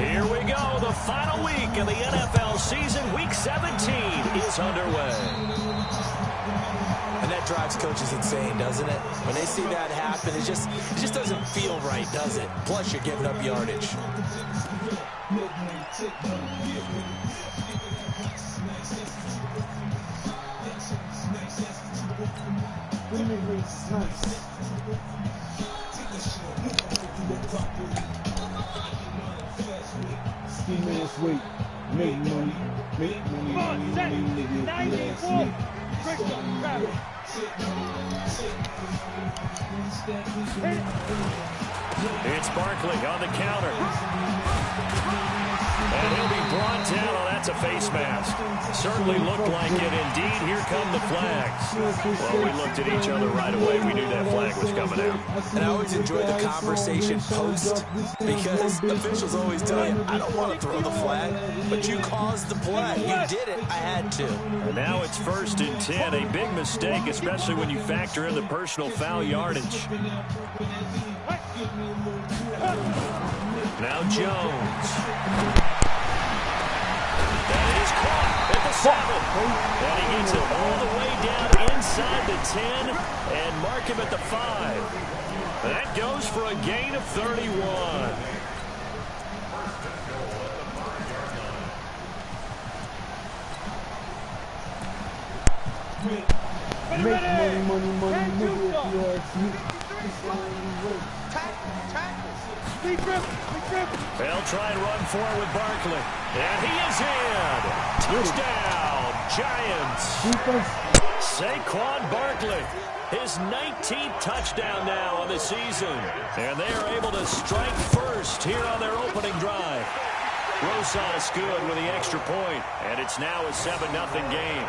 Here we go. The final week of the NFL season. Week 17 is underway. And that drives coaches insane, doesn't it? When they see that happen, it just doesn't feel right, does it? Plus, you're giving up yardage. Ski man's weight. Make money. Come on, set it. 94. It's Barkley on the counter. And he'll be brought down. Oh, that's a face mask. Certainly looked like it. Indeed, here come the flags. Well, we looked at each other right away. We knew that flag was coming out. And I always enjoy the conversation post because officials always tell you, I don't want to throw the flag, but you caused the play. You did it. I had to. And now it's 1st and 10. A big mistake, especially when you factor in the personal foul yardage. Now Jones. That is caught at the 7. And he gets it all the way down inside the 10 and mark him at the 5. That goes for a gain of 31. Make money, They'll try and run for it with Barkley. And he is in. Touchdown, Giants. Saquon Barkley, his 19th touchdown now on the season. And they are able to strike first here on their opening drive. Rosas good with the extra point, and it's now a 7-0 game.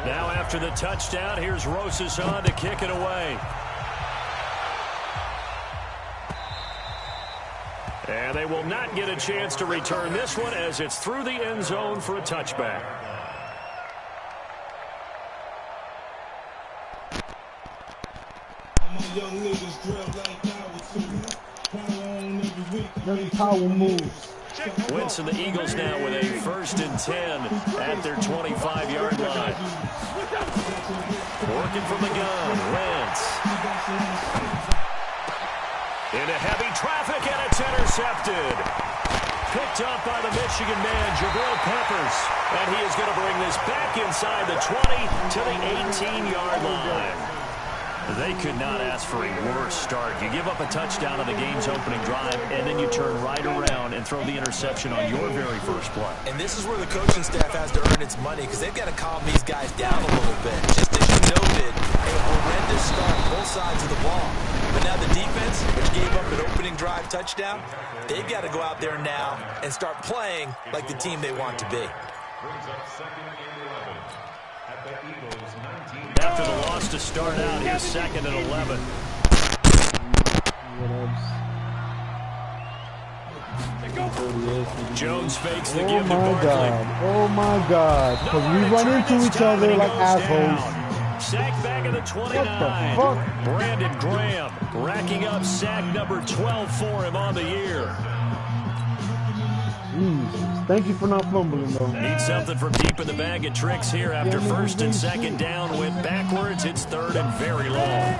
Now after the touchdown, here's Rosas on to kick it away. And they will not get a chance to return this one as it's through the end zone for a touchback. Power moves. Winston, the Eagles now with a 1st and 10 at their 25-yard line. Working from the gun, Wentz. Into heavy traffic, and it's intercepted. Picked up by the Michigan man, Jabril Peppers. And he is going to bring this back inside the 20 to the 18-yard line. They could not ask for a worse start. You give up a touchdown on the game's opening drive, and then you turn right around and throw the interception on your very first play. And this is where the coaching staff has to earn its money because they've got to calm these guys down a little bit. Just as you noted, a horrendous start on both sides of the ball. But now the defense, which gave up an opening drive touchdown, they've got to go out there now and start playing like the team they want to be. After the loss to start out, here's 2nd and 11. Jones fakes the give to Barkley. Oh my God. Because we run into each other like assholes. Sack back at the 29. What the fuck? Brandon Graham racking up sack number 12 for him on the year. Thank you for not fumbling, though. Need something from deep in the bag of tricks here after 1st and 2nd down. Went backwards. It's 3rd and very long.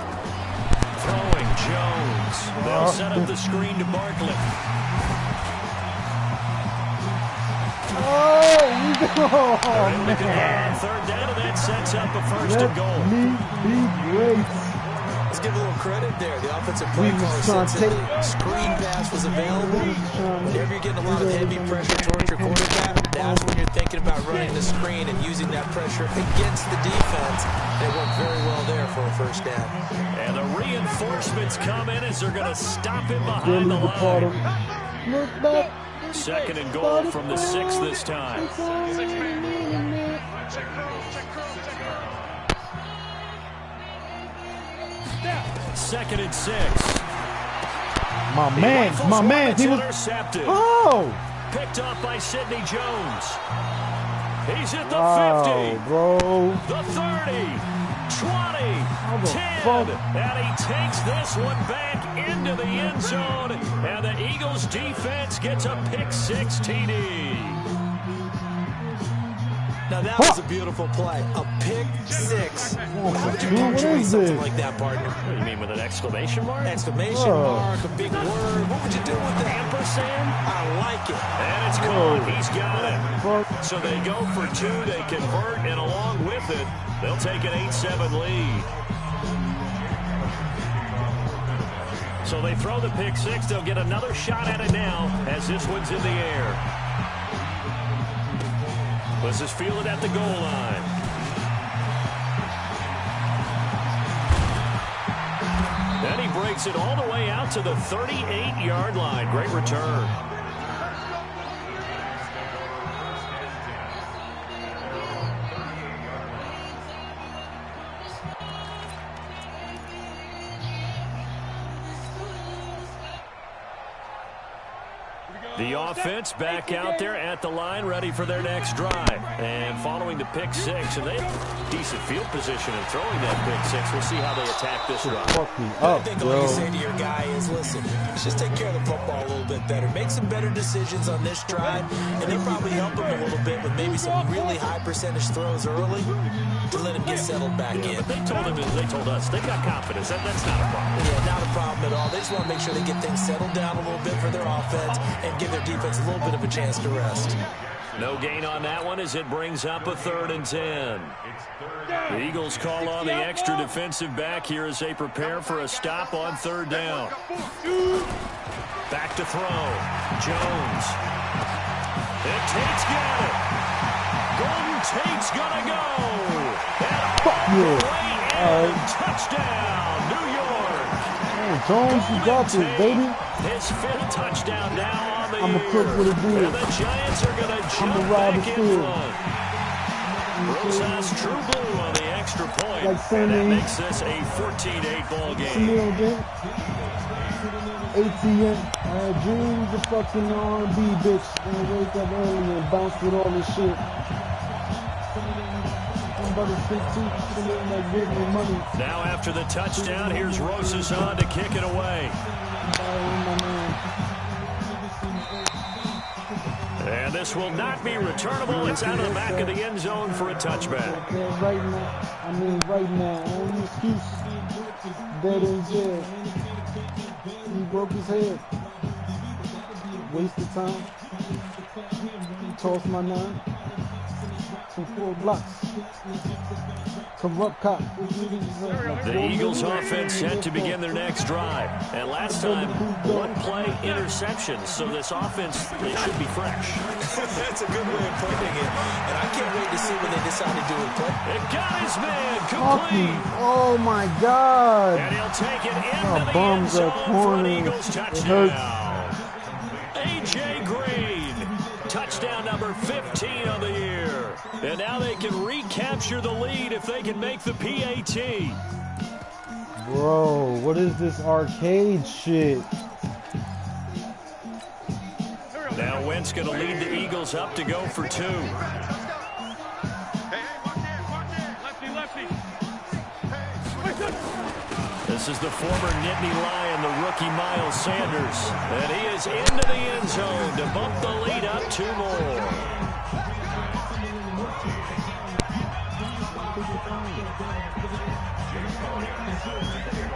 Throwing Jones. They'll set up the screen to Barkley. Oh, man. 3rd down, and that sets up a 1st and goal. Let me be great. Let's give a little credit there. The offensive play caller said the screen pass was available. Whenever you're getting a lot of heavy pressure towards your quarterback, that's when you're thinking about running the screen and using that pressure against the defense. They worked very well there for a 1st down. And the reinforcements come in as they're going to stop him behind the line. 2nd and goal from the 6 this time. 2nd and 6. My man, he was intercepted. Oh! Picked up by Sidney Jones. He's at the 50. Bro. The 30. 20, 10, and he takes this one back into the end zone, and the Eagles defense gets a pick-6 TD. Now that was a beautiful play, a pick-6. How would you punctuate something like that, partner? What do you mean, with an exclamation mark? Exclamation mark, a big word. What would you do with that? Ampersand? I like it. And it's gone. He's got it. So they go for 2, they convert, and along with it, they'll take an 8-7 lead. So they throw the pick-6. They'll get another shot at it now as this one's in the air. This is fielded at the goal line. Then he breaks it all the way out to the 38-yard line. Great return. The offense back out there at the line, ready for their next drive. And following the pick-6, and they have decent field position in throwing that pick-6. We'll see how they attack this run. I think all you say to your guy is, listen, just take care of the football a little bit better. Make some better decisions on this drive, and they'll probably help him a little bit with maybe some really high percentage throws early to let him get settled back in. But they told us, they got confidence. That's not a problem. Yeah, not a problem at all. They just want to make sure they get things settled down a little bit for their offense and give their defense a little bit of a chance to rest. No gain on that one as it brings up a 3rd and 10. The Eagles call on the extra defensive back here as they prepare for a stop on 3rd down. Back to throw. Jones. And Tate's got it. Golden Tate's gonna go. And touchdown, New York. Hey, Jones, you got this, baby. His 5th touchdown now on the I'm year. a cook with a deal. And the Giants are going to jump back in front. Rosas True Blue on the extra point. Like and that makes this a 14-8 ball game. ATM, dreams of fucking R&B bitch. And wake up early and bounce with all this shit. Now after the touchdown, here's Rosas on to kick it away. And this will not be returnable. It's out of the back of the end zone for a touchback. Right now, only excuse, dead in jail. He broke his head. Wasted time. Tossed my 9. Some 4 blocks. Corrupt cop. The Eagles offense set to begin their next drive. And last time, 1-play interceptions. So this offense, they should be fresh. That's a good way of putting it. And I can't wait to see when they decide to do it. It got his man complete. Oh my God. And he'll take it into the end zone for an Eagles touchdown. A.J. Green, touchdown number 15 of the year. And now they can recapture the lead if they can make the PAT. Bro, what is this arcade shit? Now Wentz going to lead the Eagles up to go for 2. This is the former Nittany Lion, the rookie Miles Sanders. And he is into the end zone to bump the lead up 2 more.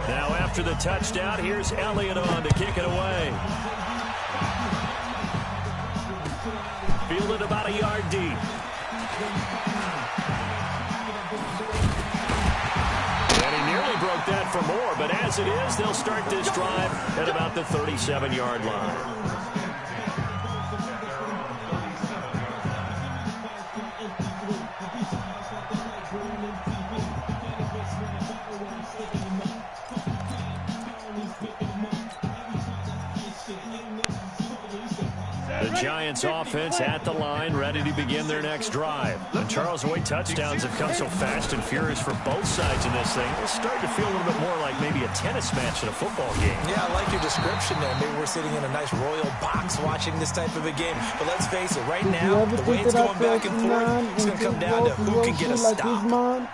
Now after the touchdown, here's Elliott on to kick it away. Fielded about a yard deep. And he nearly broke that for more, but as it is, they'll start this drive at about the 37-yard line. The Giants offense at the line, ready to begin their next drive. And Charles, the way touchdowns have come so fast and furious for both sides in this thing, it's starting to feel a little bit more like maybe a tennis match in a football game. Yeah, I like your description there. Maybe we're sitting in a nice royal box watching this type of a game. But let's face it, right now, the way it's going back and forth, it's going to come down to who can get a stop.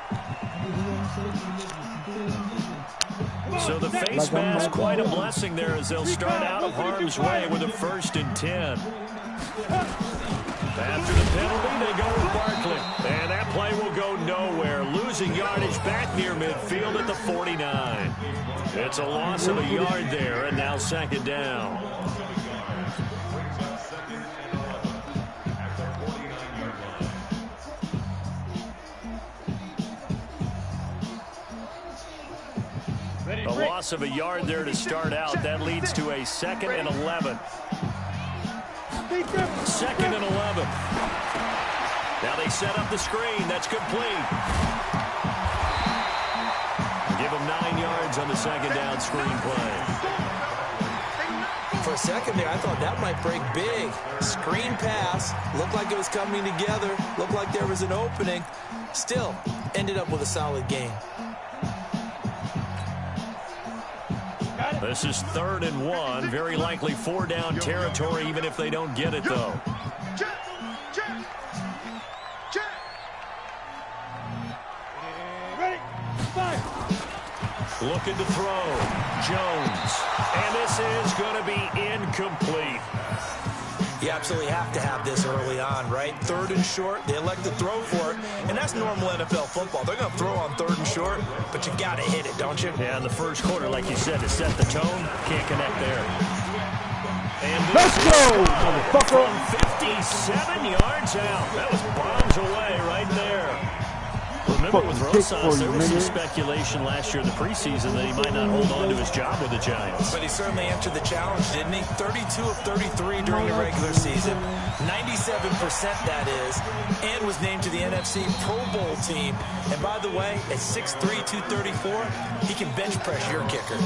So the face mask, quite a blessing there as they'll start out of harm's way with a 1st and 10. After the penalty, they go with Barkley. And that play will go nowhere. Losing yardage back near midfield at the 49. It's a loss of a yard there, and now 2nd down. A loss of a yard there to start out. That leads to a 2nd and 11. 2nd and 11. Now they set up the screen. That's complete. Give them 9 yards on the 2nd down screen play. For a second there, I thought that might break big. Screen pass. Looked like it was coming together. Looked like there was an opening. Still, ended up with a solid game. This is 3rd and 1. Very likely 4-down territory, even if they don't get it, though. Ready? Fire. Looking to throw. Jones. And this is going to be incomplete. You absolutely have to have this early on, right? 3rd and short, they elect to throw for it, and that's normal NFL football. They're going to throw on 3rd and short, but you got to hit it, don't you? Yeah, in the first quarter, like you said, to set the tone, can't connect there. And Let's go, motherfucker. From 57 yards out. That was bombs away right there. Remember with Rosas, there was some speculation last year in the preseason that he might not hold on to his job with the Giants. But he certainly answered the challenge, didn't he? 32 of 33 during the regular season. 97% that is. And was named to the NFC Pro Bowl team. And by the way, at 6'3", 234, he can bench press your kicker.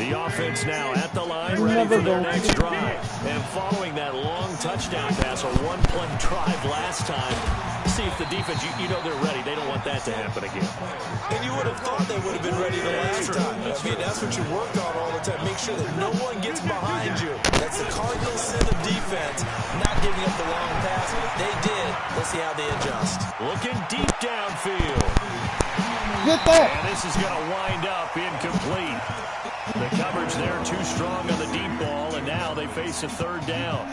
The offense now at the line, ready for their next drive. And following that long touchdown pass, a one-play drive last time, see if the defense, you know they're ready. They don't want that to happen again. And you would have thought they would have been ready the last time. I mean, that's what you work on all the time. Make sure that no one gets behind you. That's the cardinal sin of defense, not giving up the long pass. They did. Let's see how they adjust. Looking deep downfield. Get that. And this is going to wind up incomplete. The coverage there too strong on the deep ball, and now they face a 3rd down.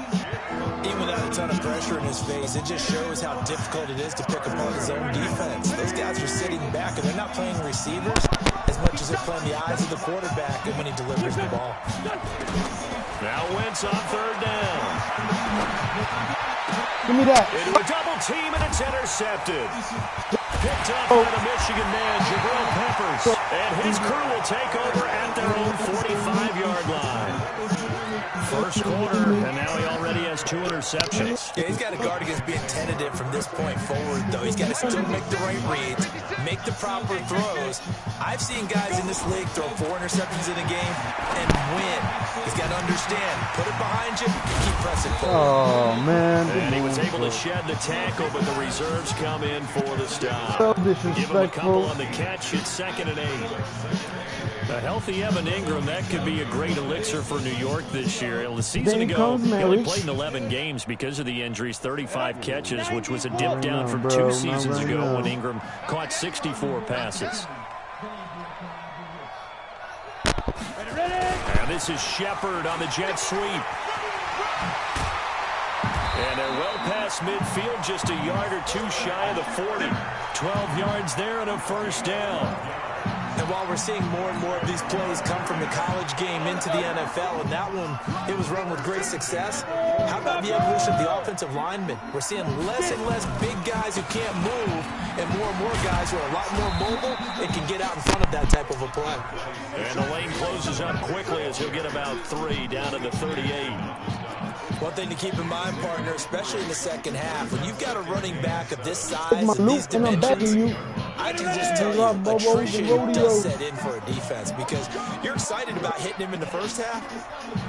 Even without a ton of pressure in his face, it just shows how difficult it is to pick apart his own defense. Those guys are sitting back, and they're not playing receivers as much as they're playing the eyes of the quarterback when he delivers the ball. Now Wentz on 3rd down. Give me that. Into a double team, and it's intercepted. Picked up by the Michigan man, Jabril Peppers. And his crew will take over at their own 45-yard line. First quarter, and now he already has 2 interceptions. Yeah, he's got to guard against being tentative from this point forward, though. He's got to still make the right reads, make the proper throws. I've seen guys in this league throw 4 interceptions in a game and win. He's got to understand, put it behind you, keep pressing forward. Oh, man. And he was able to shed the tackle, but the reserves come in for the stop. So Give him a couple disrespectful. on the catch. It's 2nd and 8. A healthy Evan Ingram, that could be a great elixir for New York this year. The season Then ago, comes he only marriage. played in 11 games because of the injuries, 35 catches, which was a dip down No, from bro, 2 not seasons right ago now. when Ingram caught 64 passes. And this is Shepard on the jet sweep. And they're well past midfield, just a yard or 2 shy of the 40. 12 yards there and a 1st down. And while we're seeing more and more of these plays come from the college game into the NFL, and that one, it was run with great success, how about the evolution of the offensive linemen? We're seeing less and less big guys who can't move, and more guys who are a lot more mobile and can get out in front of that type of a play. And the lane closes up quickly as he'll get about 3 down to the 38. One thing to keep in mind, partner, especially in the second half, when you've got a running back of this Take size my and these loot and I'm backing dimensions, you. I can just tell Rock you, Bobo's attrition the rodeo. does set in for a defense because you're excited about hitting him in the first half,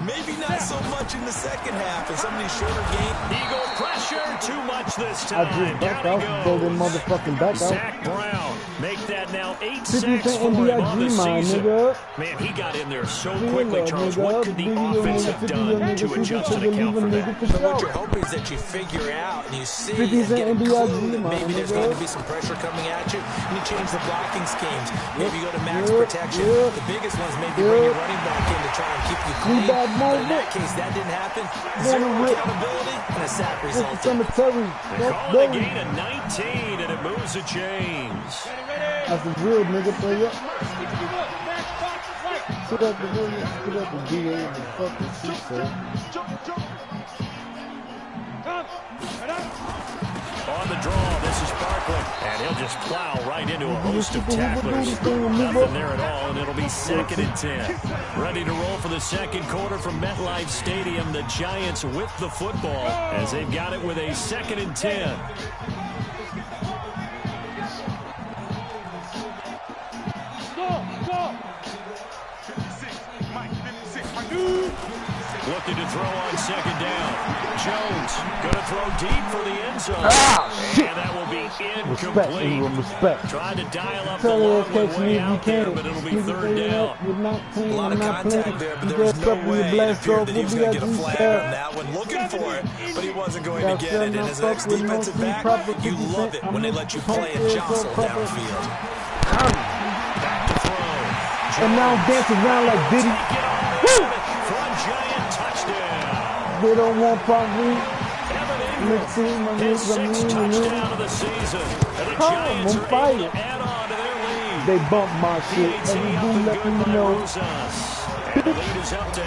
maybe not so much in the second half, and some of these shorter games. Eagle pressure, too much this I time. just back Down out, he throw them goes. motherfucking back out. Zach Brown, make that now 8 50 sacks Cent for him on the NBIG, my season. nigga. Man, he got in there so Feel quickly, love, Charles. nigga. What could the Big little offense nigga, have 50 done little nigga, to 50 adjust Cent and account for leave a that? nigga for But what sure. you're hoping is that you figure out and you see 50 and Cent get a NBIG, clue that my maybe there's nigga. going to be some pressure coming at you. and you change the blocking schemes. Maybe go to max protection. The biggest one's maybe bring your running back in to try and keep you clean. But in that case, that didn't happen. Zero accountability and a sack resulted. Cemetery. They're calling a gain of 19, and it moves the chains. That's a real nigga play up. Sit up the DA and the fucking seat, sir. On the draw, this is Barkley, and he'll just plow right into a host of tacklers. Nothing there at all, and it'll be 2nd and 10. Ready to roll for the second quarter from MetLife Stadium. The Giants with the football as they've got it with a 2nd and 10. Looking to throw on 2nd down. Jones going to throw deep for the end zone. And that will be incomplete. Respect. Tried to dial up the long one way out there, but it'll be 3rd down. A lot of contact there, but there was no way it appeared that he was going to get a flag on that one. Looking for it, but he wasn't going to get it. And as an ex-defensive back, you love it when they let you play and jostle downfield. Back to throw. And now dance around like Diddy. They don't want probably. Let's see, his 6th touchdown of the season. And the Giants are able to add on to their lead. They bump my shit. Every dude let me know. And the lead is up to 8.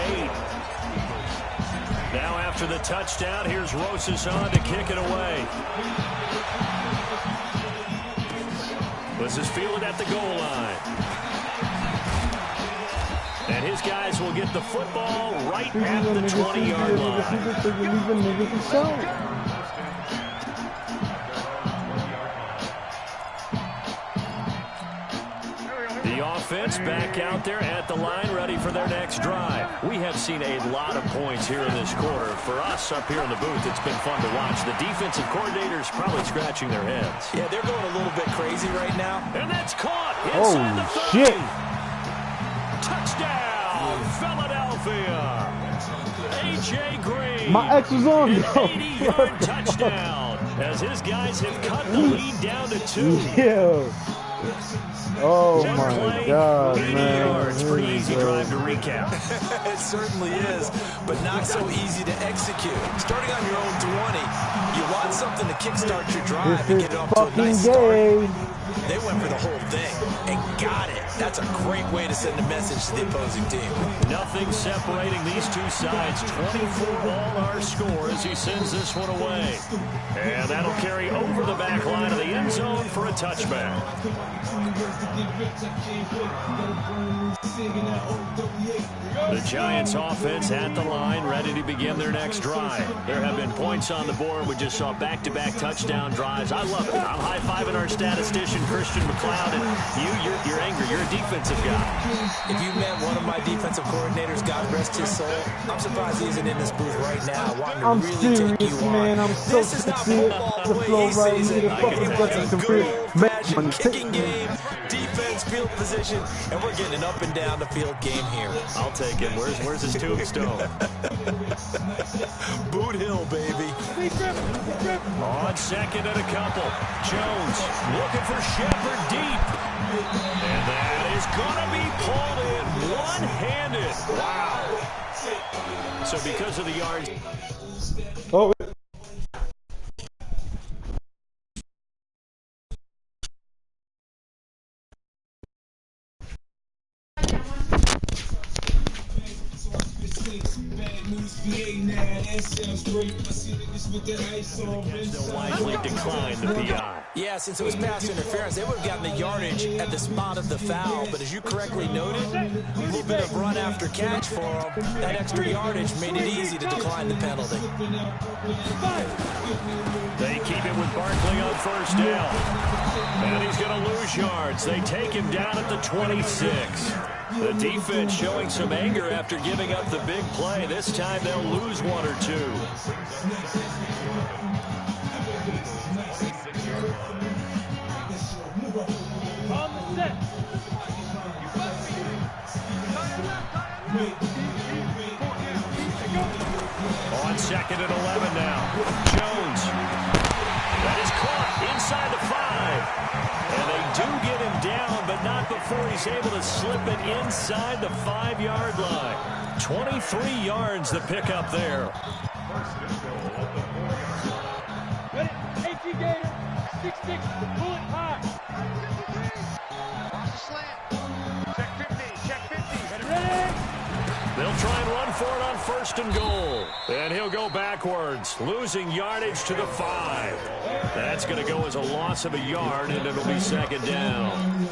Now after the touchdown, here's Rosas on to kick it away. This is fielded at the goal line. And his guys will get the football right at the 20-yard line. The offense back out there at the line, ready for their next drive. We have seen a lot of points here in this quarter. For us up here in the booth, it's been fun to watch. The defensive coordinators probably scratching their heads. Yeah, they're going a little bit crazy right now. And that's caught inside the 30. Shit. Touchdown, Philadelphia. A.J. Green. My ex was on, an yo. 80-yard touchdown as his guys have cut the lead down to 2. Yeah. Oh my God, 80 man. yards. Pretty easy drive to recap. It certainly is, but not so easy to execute. Starting on your own 20, you want something to kickstart your drive and get it off to a nice start. They went for the whole thing and got it. That's a great way to send a message to the opposing team. Nothing separating these two sides. 24-all our score as he sends this one away. And that'll carry over the back line of the end zone for a touchback. The Giants offense at the line, ready to begin their next drive. There have been points on the board. We just saw back-to-back touchdown drives. I love it. I'm high-fiving our statistician, Christian McLeod, and you're angry. You're a defensive guy. If you met one of my defensive coordinators, God rest his soul, I'm surprised he isn't in this booth right now wanting to really serious, take you man. on. I'm so This is not sincere. football The the way flow he right sees here. it. The fucking It's buttons a to good fit. old-fashioned kicking game, defense, field position, and we're getting an up and down the field game here. I'll take it. Where's his tombstone? Boot Hill, baby. On 2nd and a couple. Jones looking for Shepard deep. And that is going to be pulled in one-handed. Wow. So because of the yards. Oh, Still wisely declined the PI. Yeah, since it was pass interference, they would have gotten the yardage at the spot of the foul. But as you correctly noted, a little bit of run after catch for them. That extra yardage made it easy to decline the penalty. They keep it with Barkley on 1st down. And he's going to lose yards. They take him down at the 26. The defense showing some anger after giving up the big play. This time they'll lose 1 or 2. On the set. On 2nd and 11 now. Jones. That is caught inside the 5. And they do before he's able to slip it inside the 5-yard line. 23 yards the pickup there. Ready? AT Gator. 6'6". Pull it high. Watch the slant. Check 50. Check 50. Ready? They'll try and run for it on 1st and goal. And he'll go backwards, losing yardage to the 5. That's going to go as a loss of a yard, and it'll be 2nd down.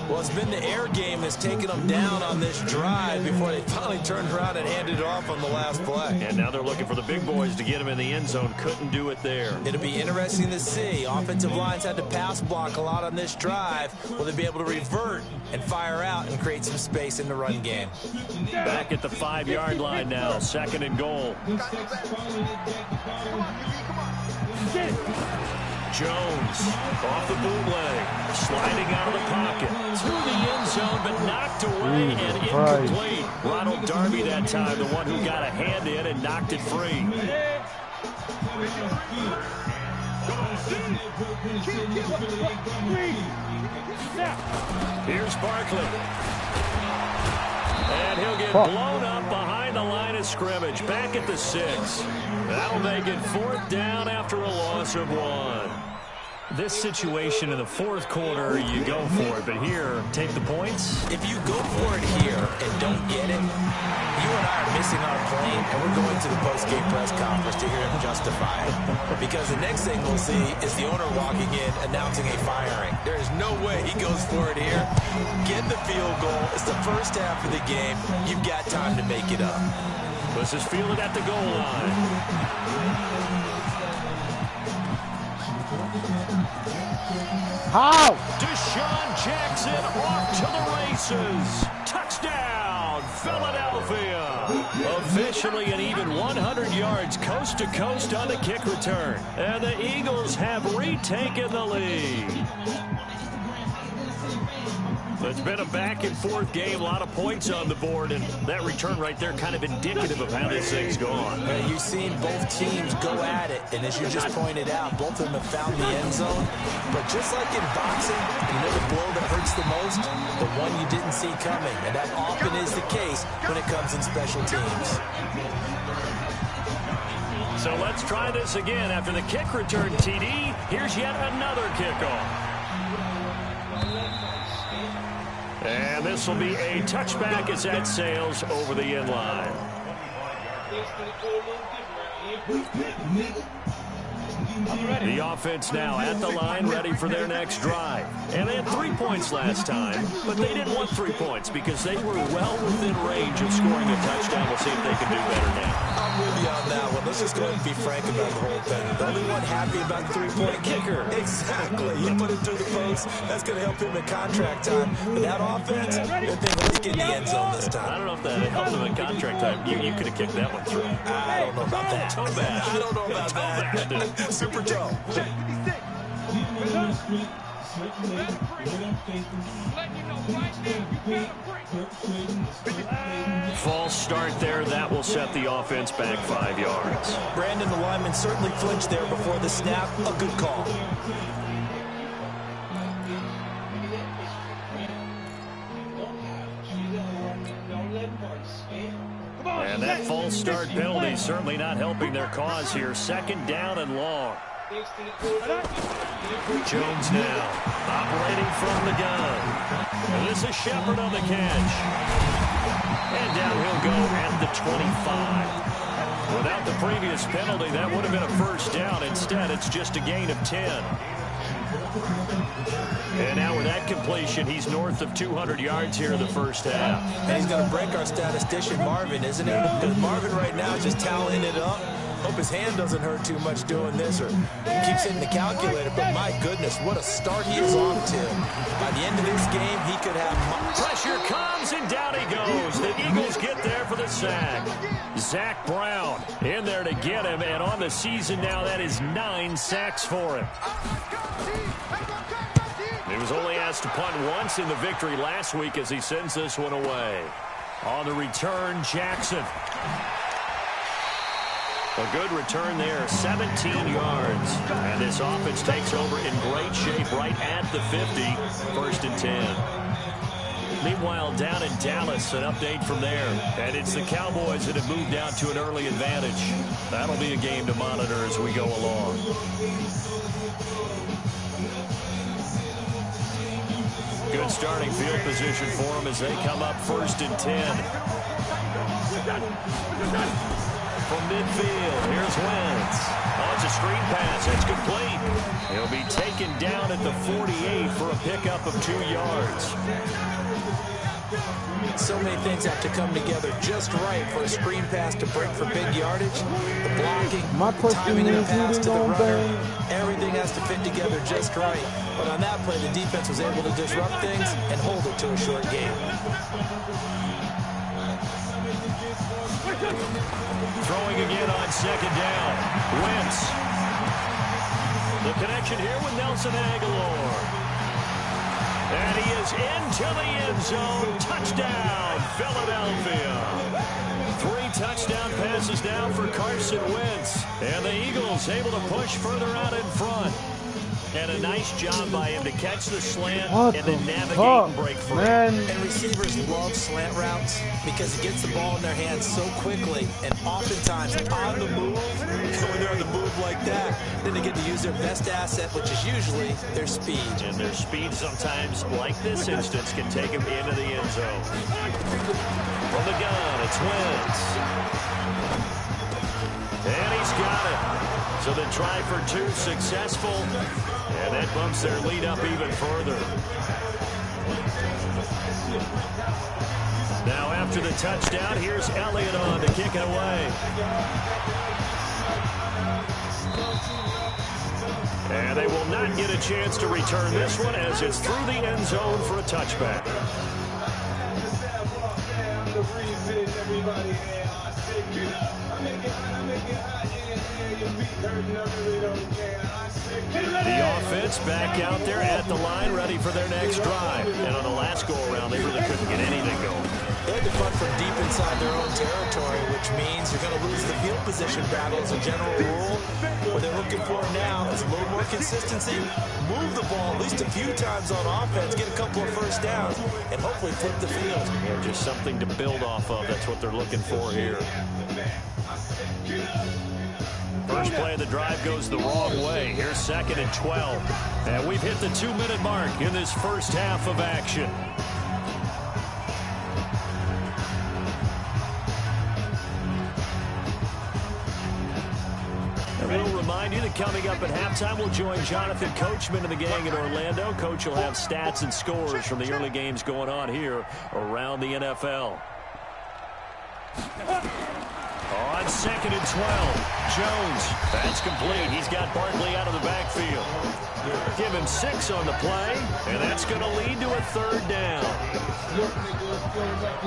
Well, it's been the air game that's taken them down on this drive before they finally turned around and handed it off on the last play. And now they're looking for the big boys to get him in the end zone. Couldn't do it there. It'll be interesting to see. Offensive lines had to pass block a lot on this drive. Will they be able to revert and fire out and create some space in the run game? Back at the 5-yard line now, 2nd and goal. Jones off the bootleg, sliding out of the pocket, through the end zone, but knocked away and incomplete. Ronald Darby that time, the one who got a hand in and knocked it free. Here's Barkley. And he'll get blown up behind the line of scrimmage, back at the 6. That'll make it 4th down after a loss of 1. This situation in the 4th quarter, you go for it, but here, take the points. If you go for it here and don't get it, you and I are missing our plane, and we're going to the post-game press conference to hear him justify it. Because the next thing we'll see is the owner walking in, announcing a firing. There is no way he goes for it here. Get the field goal. It's the first half of the game. You've got time to make it up. This is fielded at the goal line. How? Deshaun Jackson off to the races. Touchdown, Philadelphia. Officially an even 100 yards coast to coast on the kick return. And the Eagles have retaken the lead. It's been a back-and-forth game, a lot of points on the board, and that return right there kind of indicative of how this thing's gone. You've seen both teams go at it, and as you just pointed out, both of them have found the end zone. But just like in boxing, you know the blow that hurts the most? The one you didn't see coming, and that often is the case when it comes in special teams. So let's try this again. After the kick return, TD, here's yet another kickoff. And this will be a touchback as that sails over the end line. The offense now at the line, ready for their next drive. And they had 3 points last time, but they didn't want 3 points because they were well within range of scoring a touchdown. We'll see if they can do better now. I'm with you on that one. Let's just go ahead and be frank about the whole thing. The only one happy about the 3-point kicker. Exactly. He put it through the post. That's going to help him in contract time. But that offense, they're thinking, let's get in the end zone this time. I don't know if that helped him in contract time. You could have kicked that one through. I don't know about that. Toe bash. I don't know about that. Super toe. False start there. That will set the offense back 5 yards. Brandon, the lineman, certainly flinched there before the snap. A good call. And that false start penalty certainly not helping their cause here. 2nd down and long. Jones now operating from the gun. And this is Shepard on the catch. And down he'll go at the 25. Without the previous penalty, that would have been a 1st down. Instead, it's just a gain of 10. And now with that completion, he's north of 200 yards here in the 1st half. And he's going to break our statistician, Marvin, isn't he? Because Marvin right now is just tallying it up. Hope his hand doesn't hurt too much doing this, or he keeps hitting the calculator. But my goodness, what a start he is on to. By the end of this game, he could have... Pressure comes, and down he goes. The Eagles get there for the sack. Zach Brown in there to get him, and on the season now, that is 9 sacks for him. He was only asked to punt once in the victory last week as he sends this one away. On the return, Jackson. A good return there, 17 yards. And this offense takes over in great shape right at the 50. 1st and 10. Meanwhile, down in Dallas, an update from there. And it's the Cowboys that have moved out to an early advantage. That'll be a game to monitor as we go along. Good starting field position for them as they come up 1st and 10. From midfield, here's Wentz. Oh, it's a screen pass. It's complete. He'll be taken down at the 48 for a pickup of 2 yards. So many things have to come together just right for a screen pass to break for big yardage. The blocking, the timing of the pass to the runner, everything has to fit together just right. But on that play, the defense was able to disrupt things and hold it to a short game. Throwing again on 2nd down. Wentz. The connection here with Nelson Aguilar. And he is into the end zone. Touchdown, Philadelphia. 3 touchdown passes now for Carson Wentz. And the Eagles able to push further out in front. And a nice job by him to catch the slant and then navigate and break free. And receivers love slant routes because it gets the ball in their hands so quickly and oftentimes on the move. When they're on the move like that, then they get to use their best asset, which is usually their speed. And their speed sometimes, like this instance, can take them into the end zone. From the gun, it's Wentz. And he's got it. So the try for 2 successful. And that bumps their lead up even further. Now after the touchdown, here's Elliott on to kick it away. And they will not get a chance to return this one as it's through the end zone for a touchback. The offense back out there at the line, ready for their next drive. And on the last go-around, they really couldn't get anything going. They had to punt from deep inside their own territory, which means you're going to lose the field position battle as a general rule. What they're looking for now is a little more consistency, move the ball at least a few times on offense, get a couple of first downs, and hopefully flip the field. Yeah, just something to build off of. That's what they're looking for here. First play of the drive goes the wrong way. Here's 2nd and 12. And we've hit the 2-minute mark in this first half of action. And we'll remind you that coming up at halftime, we'll join Jonathan Coachman and the gang in Orlando. Coach will have stats and scores from the early games going on here around the NFL. On 2nd and 12, Jones. That's complete. He's got Barkley out of the backfield. Give him 6 on the play, and that's going to lead to a 3rd down.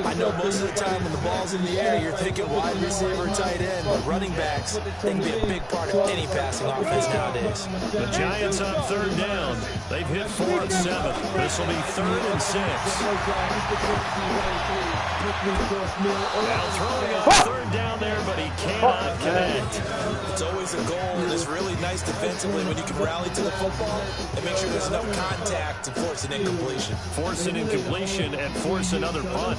I know most of the time when the ball's in the air, you're thinking wide receiver, tight end, but running backs, they can be a big part of any passing offense nowadays. The Giants on 3rd down. They've hit 4 and 7. This will be 3rd and 6. Now throwing on 3rd down there, but he cannot connect. It's always a goal, and it's really nice defensively when you can rally to the football and make sure there's enough contact to force an incompletion. Force an incompletion and force another punt.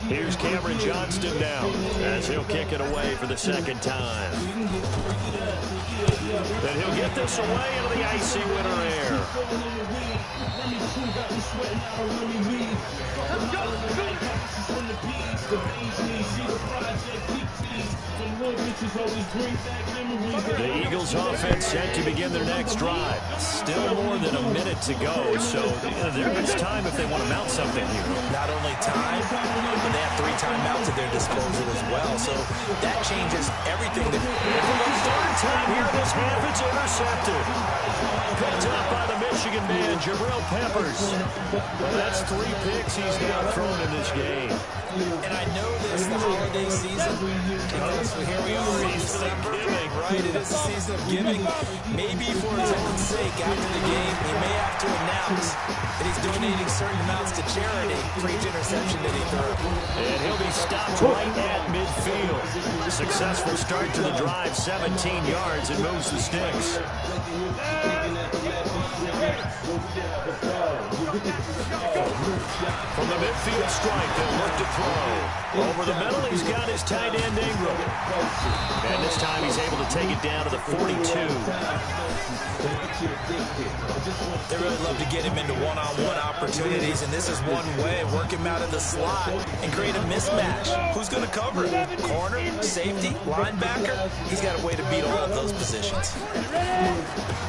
Here's Cameron Johnston now as he'll kick it away for the 2nd time. Then he'll get this away into the icy winter air. The Eagles offense set to begin their next drive. Still more than a minute to go, so there is time if they want to mount something here. Not only time, but they have 3 timeouts at their disposal as well, so that changes everything. For the 3rd time here this half, it's intercepted. Picked up by the Michigan man, Jabril Peppers. That's 3 picks he's now thrown in this game. And I know this, the holiday season, because here we are in December, right? It is the season of giving. Maybe for his own sake, after the game, he may have to announce that he's donating certain amounts to charity for each interception that he threw. And he'll be stopped right at midfield. Successful start to the drive, 17 yards, and moves the sticks. From the midfield stripe, they'll look to throw. Over the middle, he's got his tight end Ingram. And this time he's able to take it down to the 42. They really love to get him into one-on-one opportunities, and this is one way. Work him out of the slot and create a mismatch. Who's going to cover it? Corner, safety, linebacker? He's got a way to beat all of those positions.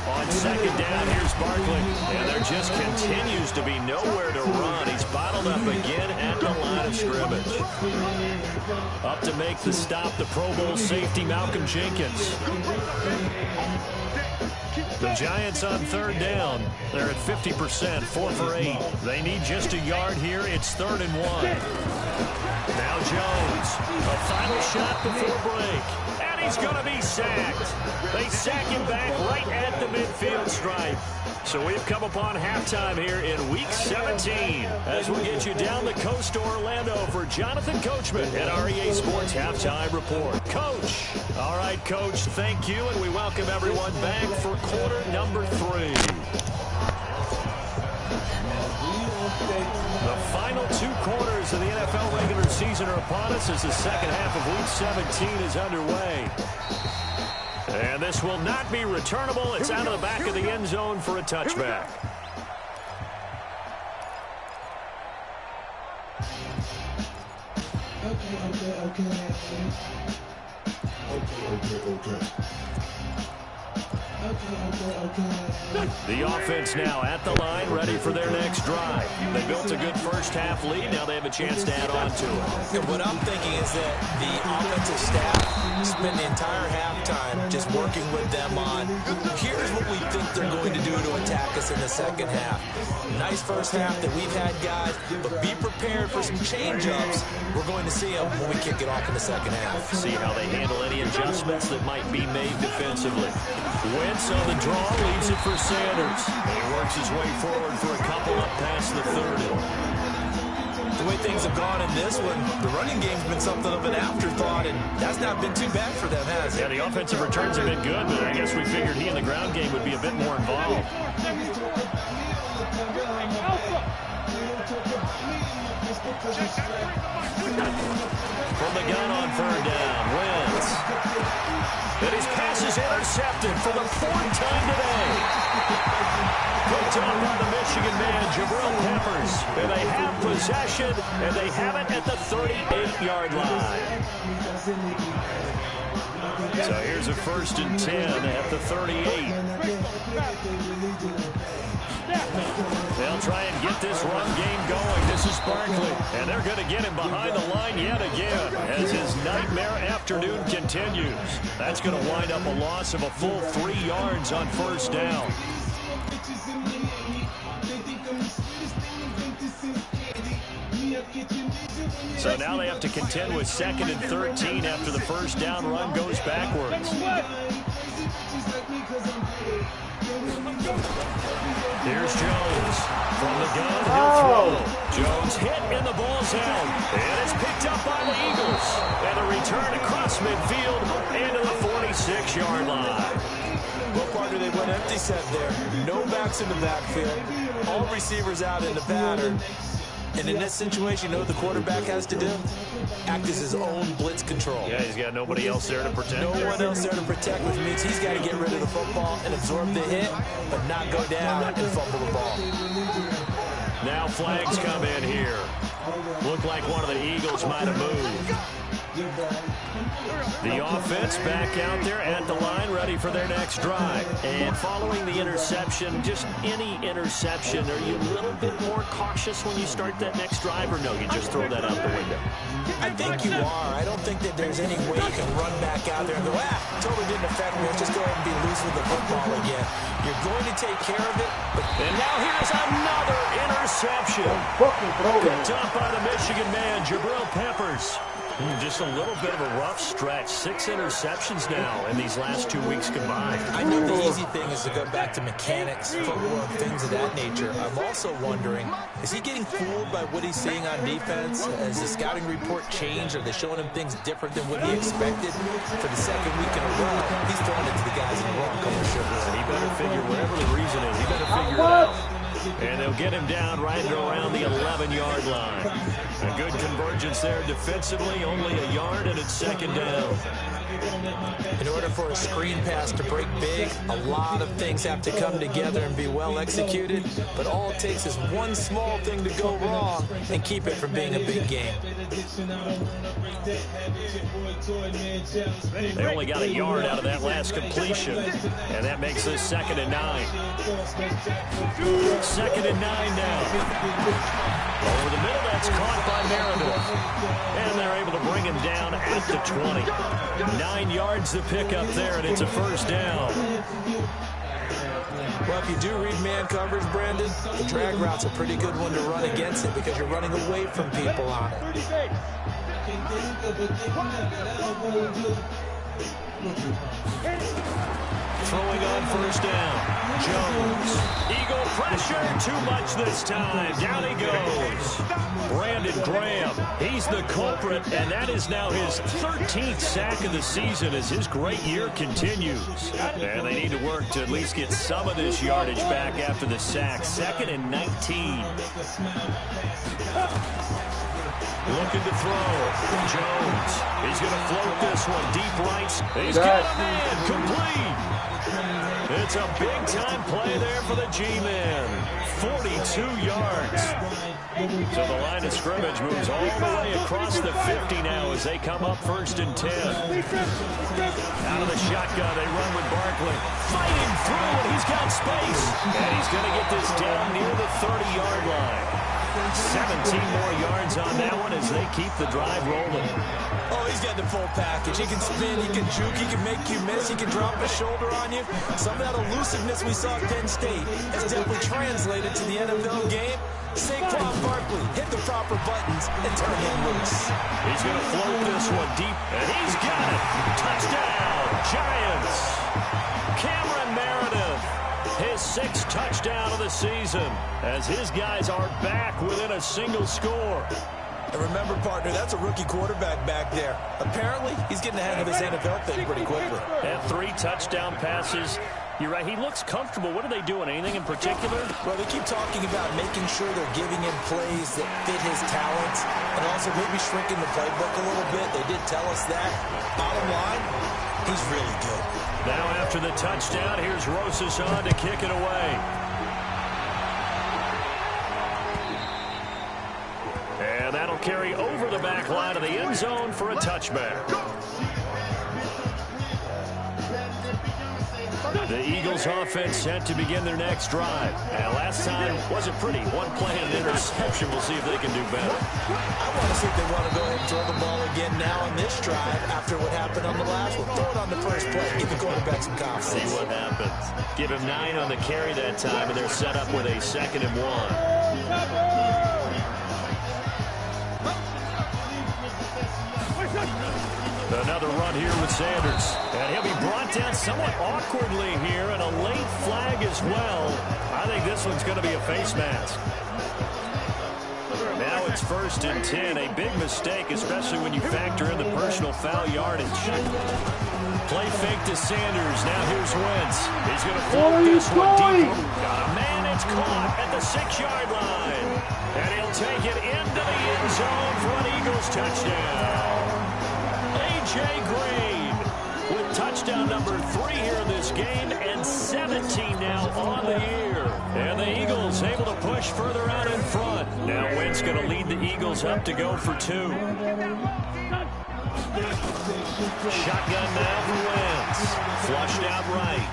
On second down, here's Barkley. And there just continues to be nowhere to run. He's bottled up again at the line of scrimmage. Up to make the stop, the Pro Bowl safety, Malcolm Jenkins. The Giants on third down. They're at 50%, 4 for 8. They need just a yard here. It's 3rd and 1. Now Jones. A final shot before break. And he's going to be sacked. They sack him back right at the midfield stripe. So we've come upon halftime here in Week 17 as we get you down the coast to Orlando for Jonathan Coachman at REA Sports Halftime Report. Coach. All right, Coach, thank you, and we welcome everyone back for quarter number 3. The final 2 quarters of the NFL regular season are upon us as the second half of Week 17 is underway. And this will not be returnable. It's out of the back of the end zone for a touchback. The offense now at the line, ready for their next drive. They built a good first half lead. Now they have a chance to add on to it. And what I'm thinking is that the offensive staff spent the entire halftime just working with them on, here's what we think they're going to do to attack us in the second half. Nice first half that we've had, guys, but be prepared for some change-ups. We're going to see them when we kick it off in the second half. See how they handle any adjustments that might be made defensively. Wentz on the draw, leaves it for Sanders. He works his way forward for a couple up past the 30. The way things have gone in this one, the running game's been something of an afterthought, and that's not been too bad for them, has it? Yeah, the offensive returns have been good, but I guess we figured he in the ground game would be a bit more involved. From the gun on third down, Wentz. And his pass is intercepted for the 4th time today. Picked up by the Michigan man, Jabril Peppers. And they have possession, and they have it at the 38-yard line. So here's a 1st and 10 at the 38. They'll try and get this run game going. This is Barkley. And they're going to get him behind the line yet again as his nightmare afternoon continues. That's going to wind up a loss of a full 3 yards on first down. So now they have to contend with 2nd and 13 after the first down run goes backwards. Here's Jones. From the gun, he'll throw. Jones hit and the ball's out. And it's picked up by the Eagles. And a return across midfield into the 46-yard line. Well, partner, they went empty set there. No backs in the backfield. All receivers out in the pattern. And in this situation, you know what the quarterback has to do? Act as his own blitz control. Yeah, he's got nobody else there to protect. No one else there to protect, which means he's got to get rid of the football and absorb the hit, but not go down and fumble the ball. Now flags come in here. Looked like one of the Eagles might have moved. The offense back out there at the line, ready for their next drive. And following the interception, just any interception, are you a little bit more cautious when you start that next drive, or no, you just throw that out the window? I think you are. I don't think that there's any way you can run back out there and go, totally didn't affect me. Let's just go ahead and be loose with the football again. You're going to take care of it. But and now here's another interception. Picked up by the Michigan man, Jabril Peppers. Just a little bit of a rough stretch. 6 interceptions now in these last 2 weeks combined. I know the easy thing is to go back to mechanics, footwork, things of that nature. I'm also wondering, is he getting fooled by what he's seeing on defense? Has the scouting report changed? Are they showing him things different than what he expected? For the 2nd week in a row, he's throwing it to the guys in the wrong color shirts. He better figure, whatever the reason is, he better figure it out. And they'll get him down right around the 11-yard line. A good convergence there defensively, only a yard, and it's second down. In order for a screen pass to break big, a lot of things have to come together and be well executed, but all it takes is one small thing to go wrong and keep it from being a big game. They only got a yard out of that last completion, and that makes this 2nd and 9. 2nd and 9 now. Over the middle, that's caught by Meredith. And they're able to bring him down at the 20. 9 yards to pick up there, and it's a first down. Well, if you do read man coverage, Brandon, the drag route's a pretty good one to run against it because you're running away from people on it. Throwing on first down. Jones. Eagle pressure. Too much this time. Down he goes. Brandon Graham. He's the culprit, and that is now his 13th sack of the season as his great year continues. And they need to work to at least get some of this yardage back after the sack. 2nd and 19. Looking to throw. Jones. He's going to float this one deep right. He's got a man. Complete. It's a big-time play there for the G-Man. 42 yards. So the line of scrimmage moves all the way across the 50 now as they come up 1st and 10. Out of the shotgun, they run with Barkley. Fighting through, and he's got space. And he's going to get this down near the 30-yard line. 17 more yards on that one as they keep the drive rolling. Oh, he's got the full package. He can spin, he can juke, he can make you miss, he can drop a shoulder on you. Some of that elusiveness we saw at Penn State has definitely translated to the NFL game. Saquon Barkley hit the proper buttons and turn him loose. He's going to float this one deep, and he's got it. Touchdown, Giants. Cameron Meredith, his 6th touchdown of the season, as his guys are back within a single score. And remember, partner, that's a rookie quarterback back there. Apparently, he's getting the hang of this NFL thing pretty quickly. And 3 touchdown passes. You're right, he looks comfortable. What are they doing? Anything in particular? Well, they keep talking about making sure they're giving him plays that fit his talents and also maybe shrinking the playbook a little bit. They did tell us that. Bottom line, he's really good. Now after the touchdown, here's Rosas on to kick it away. And that'll carry over the back line of the end zone for a touchback. The Eagles offense set to begin their next drive. And last time wasn't pretty. 1 play and an interception. We'll see if they can do better. I want to see if they want to go ahead and throw the ball again now on this drive after what happened on the last one. Throw it on the first play. Give the quarterback some confidence. See what happens. Give him 9 on the carry that time, and they're set up with a 2nd and 1. Another run here with Sanders. And he'll be brought down somewhat awkwardly here, and a late flag as well. I think this one's going to be a face mask. Now it's 1st and 10. A big mistake, especially when you factor in the personal foul yardage. Play fake to Sanders. Now here's Wentz. He's going to float this one deep. Got a man. It's caught at the 6-yard line. And he'll take it into the end zone for an Eagles touchdown. A.J. Green with touchdown number 3 here in this game and 17 now on the year. And the Eagles able to push further out in front. Now Wentz going to lead the Eagles up to go for 2. Shotgun now for Wentz. Flushed out right.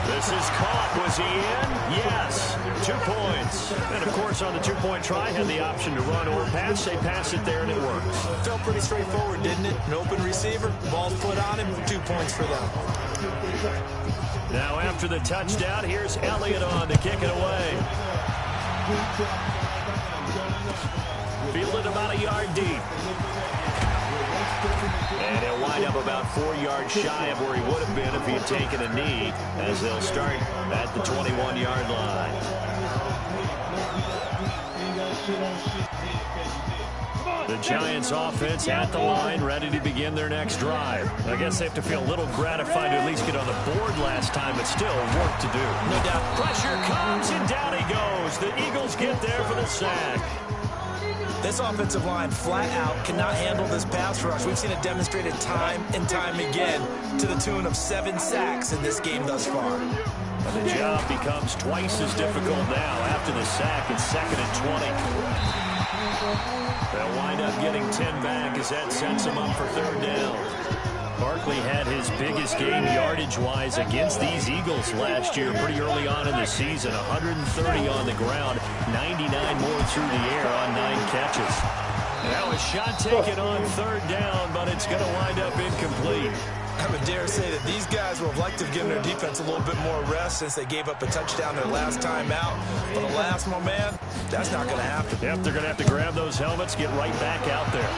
This is caught. Was he in? Yes. 2 points. And, of course, on the 2-point try, had the option to run or pass. They pass it there, and it works. Felt pretty straightforward, didn't it? An open receiver, ball's put on him, 2 points for them. Now, after the touchdown, here's Elliott on to kick it away. Fielded about a yard deep. And he'll wind up about 4 yards shy of where he would have been if he had taken a knee, as they'll start at the 21-yard line. The Giants offense at the line, ready to begin their next drive. I guess they have to feel a little gratified to at least get on the board last time, but still work to do. No doubt. Pressure comes, and down he goes. The Eagles get there for the sack. This offensive line flat out cannot handle this pass rush. We've seen it demonstrated time and time again to the tune of 7 sacks in this game thus far. And the job becomes twice as difficult now after the sack. It's 2nd and 20. They'll wind up getting 10 back as that sets them up for 3rd down. Barkley had his biggest game yardage-wise against these Eagles last year pretty early on in the season. 130 on the ground, 99 more through the air on 9 catches. Now a shot taken on 3rd down, but it's going to wind up incomplete. I would dare say that these guys would have liked to have given their defense a little bit more rest since they gave up a touchdown their last time out. But alas, my man, that's not going to happen. Yep, they're going to have to grab those helmets, get right back out there.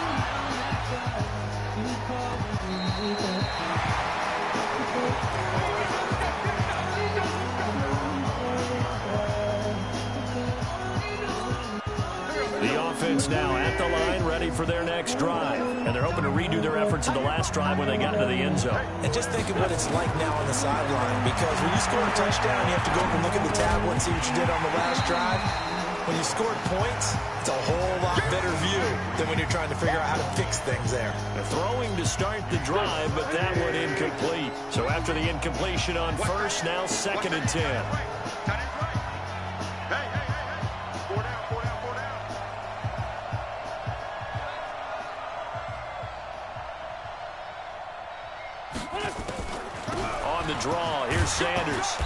The offense now at the line, ready for their next drive. And they're hoping to redo their efforts in the last drive when they got into the end zone. And just think of what it's like now on the sideline. Because when you score a touchdown, you have to go up and look at the tablet and see what you did on the last drive. When you scored points, it's a whole lot better view than when you're trying to figure out how to fix things there. They're throwing to start the drive, but that one incomplete. So after the incompletion on first, now 2nd and 10. On the draw, here's Sanders.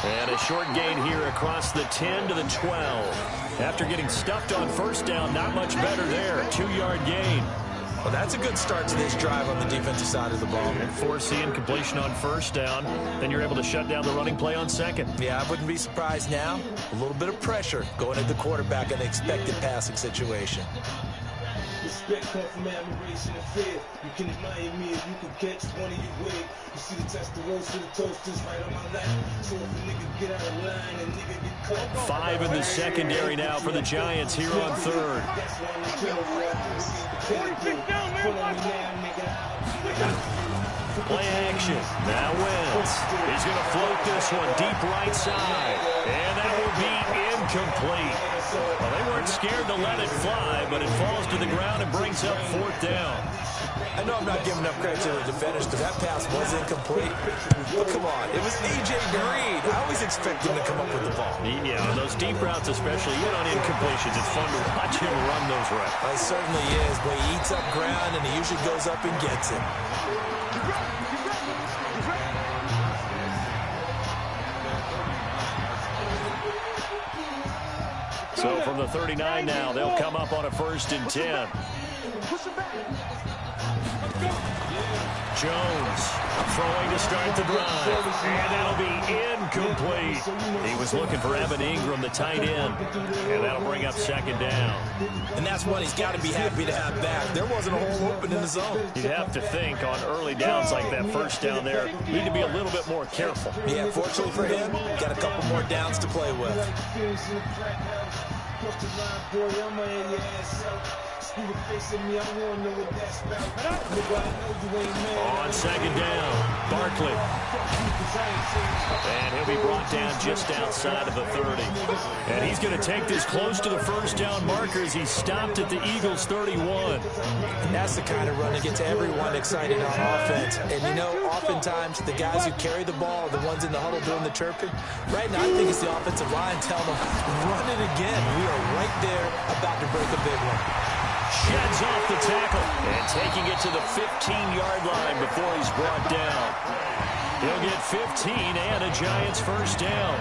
And a short gain here across the 10 to the 12. After getting stuffed on 1st down, not much better there. 2-yard gain. Well, that's a good start to this drive on the defensive side of the ball. And force the incompletion on 1st down. Then you're able to shut down the running play on 2nd. Yeah, I wouldn't be surprised now. A little bit of pressure going at the quarterback in the expected passing situation. Respect come from admiration and fear. You can admire me if you can catch one of your wig. You see the testosterone to the toasters right on my lap. So if a nigga get out of line and nigga get cut. 5 in the secondary now for the Giants here on 3rd. Play action. Now Wentz. He's going to float this one deep right side. And that will be incomplete. Well, they weren't scared to let it fly, but it falls to the ground and brings up 4th down. I know I'm not giving enough credit to the defenders because that pass was incomplete. But come on, it was A.J. Green. I always expect him to come up with the ball. Yeah, those deep routes especially, even on incompletions, it's fun to watch him run those routes. It certainly is, but he eats up ground and he usually goes up and gets it. So from the 39 now, they'll come up on a 1st and 10. Jones throwing to start the drive, and that'll be incomplete. He was looking for Evan Ingram, the tight end, and that'll bring up 2nd down. And that's what he's got to be happy to have back. There wasn't a hole open in the zone. You'd have to think on early downs like that 1st down there, you need to be a little bit more careful. Yeah, fortunately for him, got a couple more downs to play with. On 2nd down, Barkley. And he'll be brought down just outside of the 30. And he's going to take this close to the 1st down marker as he's stopped at the Eagles' 31. And that's the kind of run that gets everyone excited on offense. And, you know, oftentimes the guys who carry the ball are the ones in the huddle doing the chirping. Right now, I think it's the offensive line telling them, run it again. We are right there about to break a big one. Sheds off the tackle and taking it to the 15-yard line before he's brought down. He'll get 15 and a Giants 1st down.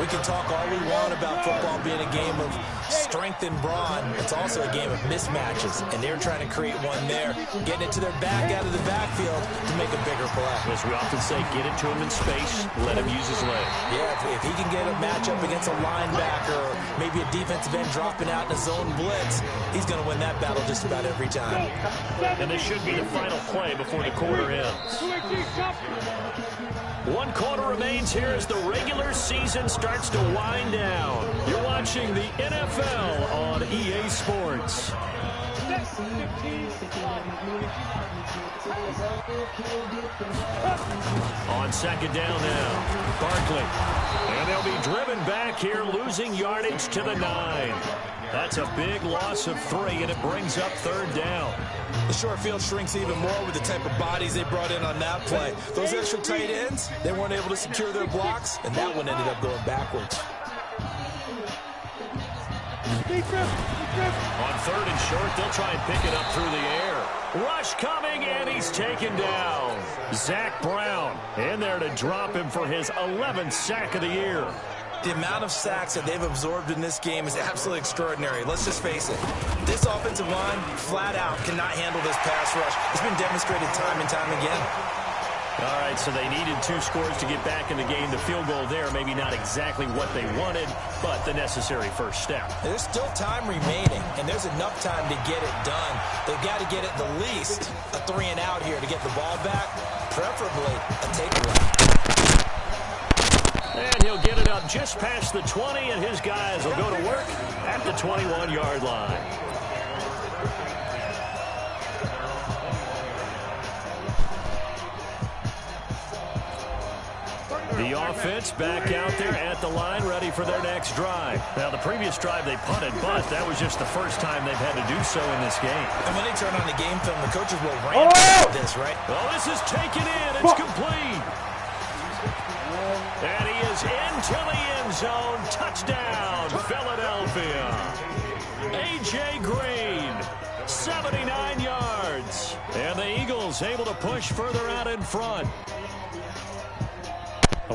We can talk all we want about football being a game of strength and brawn. It's also a game of mismatches, and they're trying to create one there, getting it to their back out of the backfield to make a bigger play. As we often say, get it to him in space, let him use his leg. Yeah, if he can get a matchup against a linebacker or maybe a defensive end dropping out in a zone blitz, he's going to win that battle just about every time. And this should be the final play before the quarter ends. 1 quarter remains here as the regular season starts. starts to wind down. You're watching the NFL on EA Sports. On second down now, Barkley. And they'll be driven back here, losing yardage to the 9. That's a big loss of 3, and it brings up third down. The short field shrinks even more with the type of bodies they brought in on that play. Those extra tight ends, they weren't able to secure their blocks, and that one ended up going backwards. On third and short, they'll try and pick it up through the air. Rush coming, and he's taken down. Zach Brown in there to drop him for his 11th sack of the year. The amount of sacks that they've absorbed in this game is absolutely extraordinary. Let's just face it. This offensive line, flat out, cannot handle this pass rush. It's been demonstrated time and time again. All right, so they needed 2 scores to get back in the game. The field goal there, maybe not exactly what they wanted, but the necessary first step. There's still time remaining, and there's enough time to get it done. They've got to get at the least a 3 and out here to get the ball back, preferably a takeaway. And he'll get it up just past the 20, and his guys will go to work at the 21-yard line. The offense back out there at the line, ready for their next drive. Now, the previous drive they punted, but that was just the first time they've had to do so in this game. And when they turn on the game film, the coaches will ramp up this, right? Well, this is taken in. It's complete. And he is into the end zone. Touchdown, Philadelphia. A.J. Green, 79 yards. And the Eagles able to push further out in front.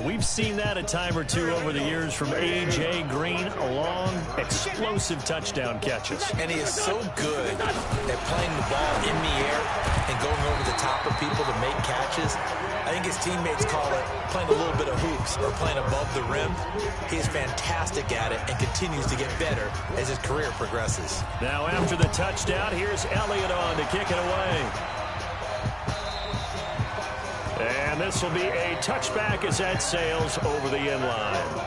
We've seen that a time or two over the years from A.J. Green, long, explosive touchdown catches. And he is so good at playing the ball in the air and going over the top of people to make catches. I think his teammates call it playing a little bit of hoops or playing above the rim. He is fantastic at it and continues to get better as his career progresses. Now after the touchdown, here's Elliott on to kick it away. And this will be a touchback as that sails over the end line.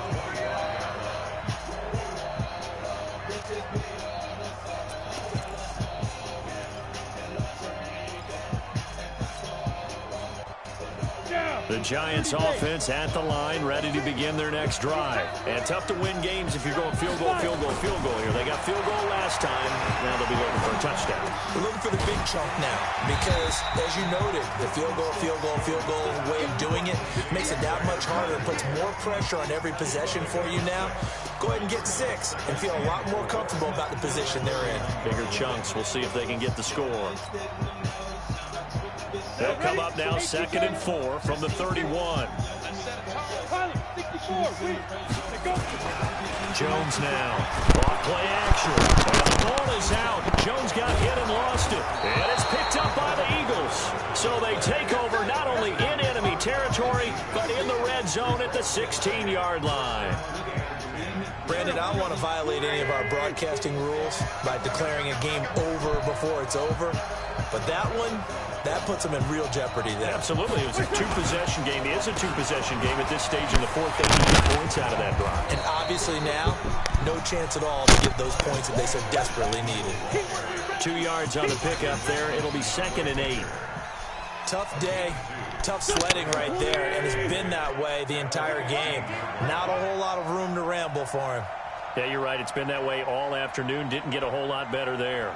The Giants offense at the line, ready to begin their next drive. And tough to win games if you're going field goal, field goal, field goal here. They got field goal last time. Now they'll be looking for a touchdown. We're looking for the big chunk now because, as you noted, the field goal way of doing it makes it that much harder and puts more pressure on every possession for you now. Go ahead and get 6 and feel a lot more comfortable about the position they're in. Bigger chunks. We'll see if they can get the score. They'll come up now 2nd and 4 from the 31. Jones now. Off play action. And the ball is out. Jones got hit and lost it. And it's picked up by the Eagles. So they take over not only in enemy territory, but in the red zone at the 16-yard line. Brandon, I don't want to violate any of our broadcasting rules by declaring a game over before it's over. But that one, that puts them in real jeopardy there. Absolutely. It was a 2-possession game. It is a 2-possession game at this stage in the fourth. They need points out of that drive. And obviously now, no chance at all to get those points that they so desperately needed. 2 yards on the pickup there. It'll be 2nd and 8. Tough day, tough sledding right there, and it's been that way the entire game. Not a whole lot of room to ramble for him. Yeah, you're right. It's been that way all afternoon. Didn't get a whole lot better there.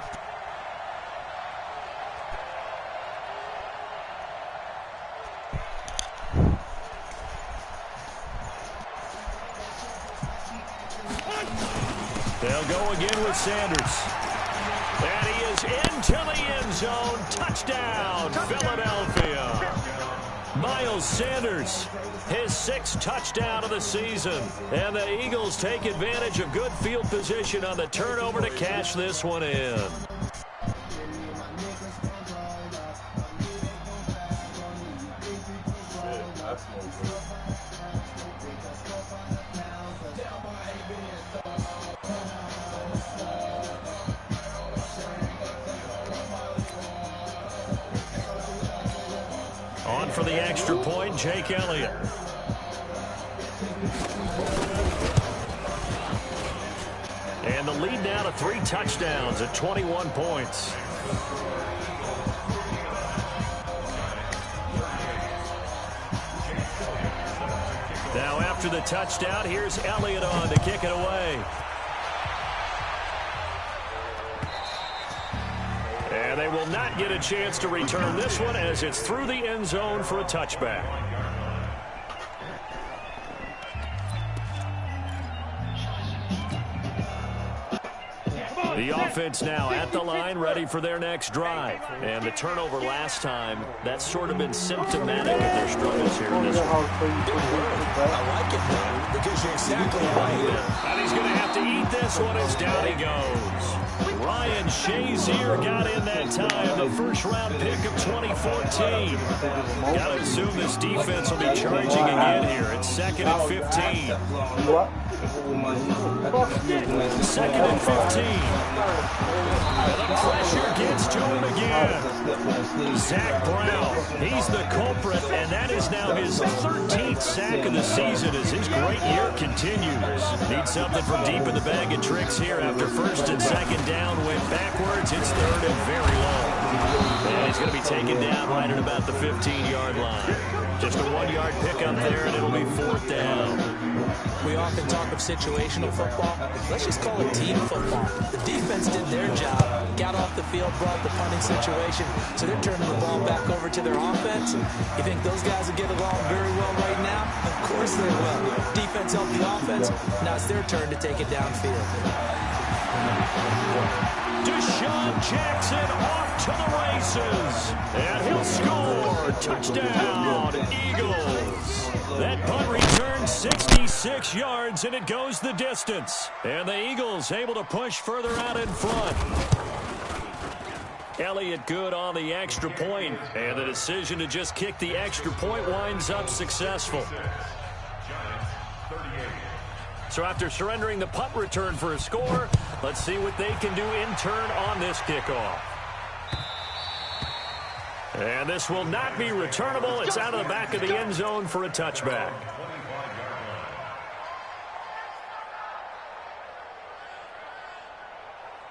They'll go again with Sanders. And he is into the end zone. Touchdown, Philadelphia. Miles Sanders, his 6th touchdown of the season. And the Eagles take advantage of good field position on the turnover to cash this one in. On for the extra point, Jake Elliott. And the lead now to 3 touchdowns at 21 points. Now after the touchdown, here's Elliott on to kick it away. And they will not get a chance to return this one as it's through the end zone for a touchback. The offense now at the line, ready for their next drive. And the turnover last time, that's sort of been symptomatic of their struggles here in this one. I like it, though, because you're exactly right. And he's going to have to eat this one as down he goes. Ryan Shazier got in that time, the first-round pick of 2014. Got to assume this defense will be charging again here. It's 2nd and 15. 2nd and 15. And the pressure gets to him again. Zach Brown, he's the culprit, and that is now his 13th sack of the season as his great year continues. Needs something from deep in the bag of tricks here after 1st and 2nd down. Went backwards. It's 3rd and very long. And he's going to be taken down right at about the 15-yard line. Just a 1-yard pickup there, and it'll be 4th down. We often talk of situational football. Let's just call it team football. The defense did their job, got off the field, brought the punting situation, so they're turning the ball back over to their offense. You think those guys will get along very well right now? Of course they will. Defense helped the offense. Now it's their turn to take it downfield. Deshaun Jackson off to the races. And he'll score. Touchdown, Eagles. That punt return 66 yards, and it goes the distance. And the Eagles able to push further out in front. Elliott good on the extra point, and the decision to just kick the extra point winds up successful. So after surrendering the punt return for a score, let's see what they can do in turn on this kickoff. And this will not be returnable. It's out of the back of the end zone for a touchback.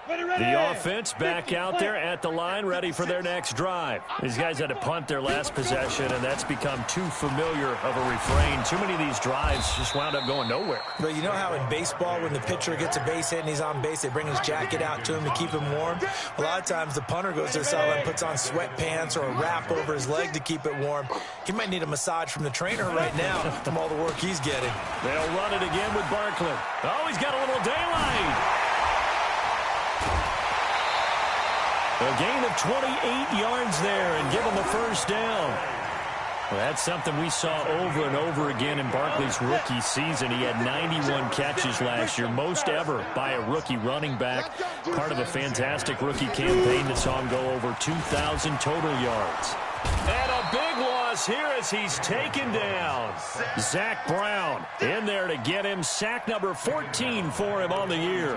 The offense back out there at the line, ready for their next drive. These guys had to punt their last possession, and that's become too familiar of a refrain. Too many of these drives just wound up going nowhere. But you know how in baseball, when the pitcher gets a base hit and he's on base, they bring his jacket out to him to keep him warm? A lot of times the punter goes to the sideline, puts on sweatpants or a wrap over his leg to keep it warm. He might need a massage from the trainer right now from all the work he's getting. They'll run it again with Barkley. Oh, he's got a little daylight. A gain of 28 yards there and give him the first down. Well, that's something we saw over and over again in Barkley's rookie season. He had 91 catches last year, most ever by a rookie running back. Part of a fantastic rookie campaign that saw him go over 2,000 total yards. And a big loss here as he's taken down. Zach Brown in there to get him sack number 14 for him on the year.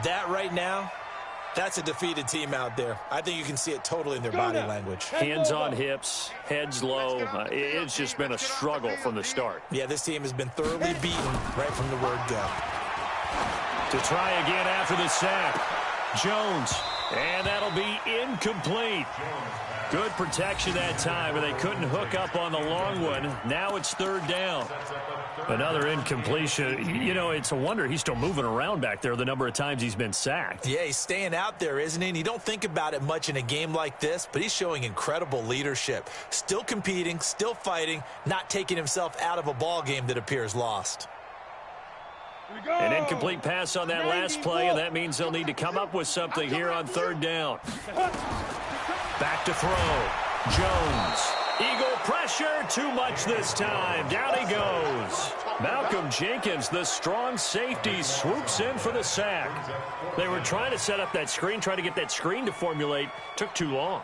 That right now, that's a defeated team out there. I think you can see it totally in their body language. Hands on hips, heads low. It's just been a struggle from the start. Yeah, this team has been thoroughly beaten right from the word go. To try again after the sack. Jones, and that'll be incomplete. Good protection that time, and they couldn't hook up on the long one. Now it's 3rd down. Another incompletion. You know, it's a wonder he's still moving around back there the number of times he's been sacked. Yeah, he's staying out there, isn't he? And you don't think about it much in a game like this, but he's showing incredible leadership. Still competing, still fighting, not taking himself out of a ball game that appears lost. An incomplete pass on that last play, and that means they'll need to come up with something here on 3rd down. Back to throw. Jones. Eagle pressure, too much this time. Down he goes. Malcolm Jenkins, the strong safety, swoops in for the sack. They were trying to set up that screen, trying to get that screen to formulate. Took too long.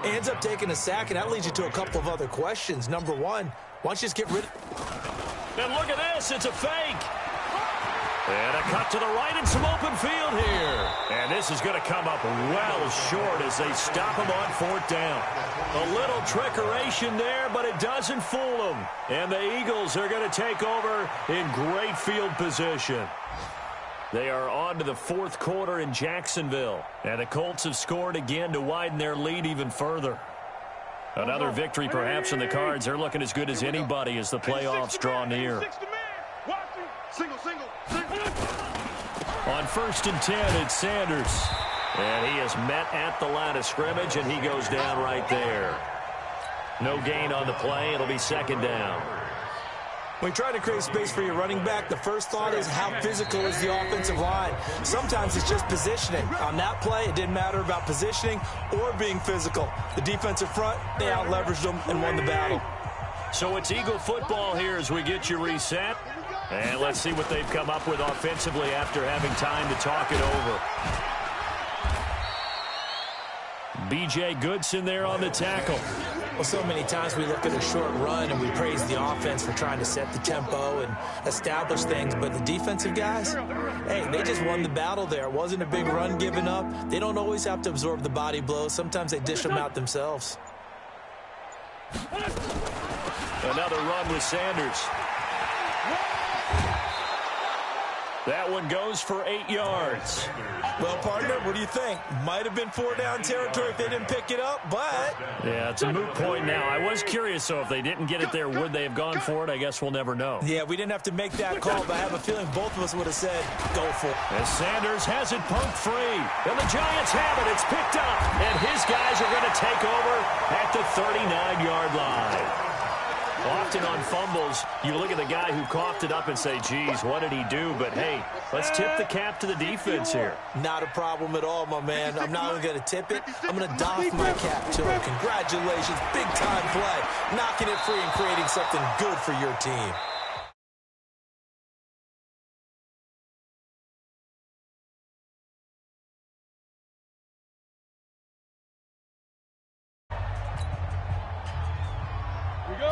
Ends up taking a sack, and that leads you to a couple of other questions. Number one, why don't you just get rid of... And look at this, it's a fake. And a cut to the right and some open field here. And this is going to come up well short as they stop him on 4th down. A little trickeration there, but it doesn't fool them. And the Eagles are going to take over in great field position. They are on to the 4th quarter in Jacksonville. And the Colts have scored again to widen their lead even further. Another victory perhaps in the cards. They're looking as good as anybody as the playoffs draw near. On 1st and 10, it's Sanders. And he is met at the line of scrimmage, and he goes down right there. No gain on the play. It'll be 2nd down. When you try to create space for your running back, the first thought is how physical is the offensive line. Sometimes it's just positioning. On that play, it didn't matter about positioning or being physical. The defensive front, they out-leveraged them and won the battle. So it's Eagle football here as we get you reset. And let's see what they've come up with offensively after having time to talk it over. B.J. Goodson there on the tackle. Well, so many times we look at a short run and we praise the offense for trying to set the tempo and establish things. But the defensive guys, hey, they just won the battle there. It wasn't a big run given up. They don't always have to absorb the body blows. Sometimes they dish them out themselves. Another run with Sanders. That one goes for 8 yards. Well, partner, what do you think? Might have been 4-down territory if they didn't pick it up, but... Yeah, it's a moot point now. I was curious, so if they didn't get it there, would they have gone for it? I guess we'll never know. Yeah, we didn't have to make that call, but I have a feeling both of us would have said, go for it. As Sanders has it pumped free. And the Giants have it. It's picked up. And his guys are going to take over at the 39-yard line. Often on fumbles, you look at the guy who coughed it up and say, geez, what did he do? But, hey, let's tip the cap to the defense here. Not a problem at all, my man. I'm not even going to tip it. I'm going to doff my cap to him. Congratulations. Big-time play. Knocking it free and creating something good for your team.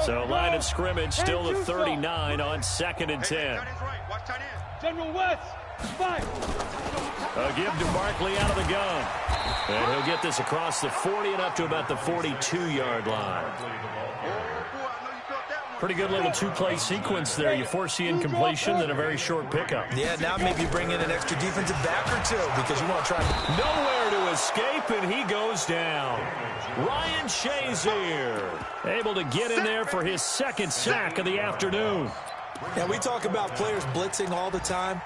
So line of scrimmage still the 39 on 2nd and 10. General West, 5. A give to Barkley out of the gun. And he'll get this across the 40 and up to about the 42-yard line. Pretty good little two-play sequence there. You force the incompletion, then a very short pickup. Yeah, now maybe bring in an extra defensive back or two because you want to try to... Nowhere to escape, and he goes down. Ryan Shazier able to get in there for his 2nd sack of the afternoon. Now, we talk about players blitzing all the time.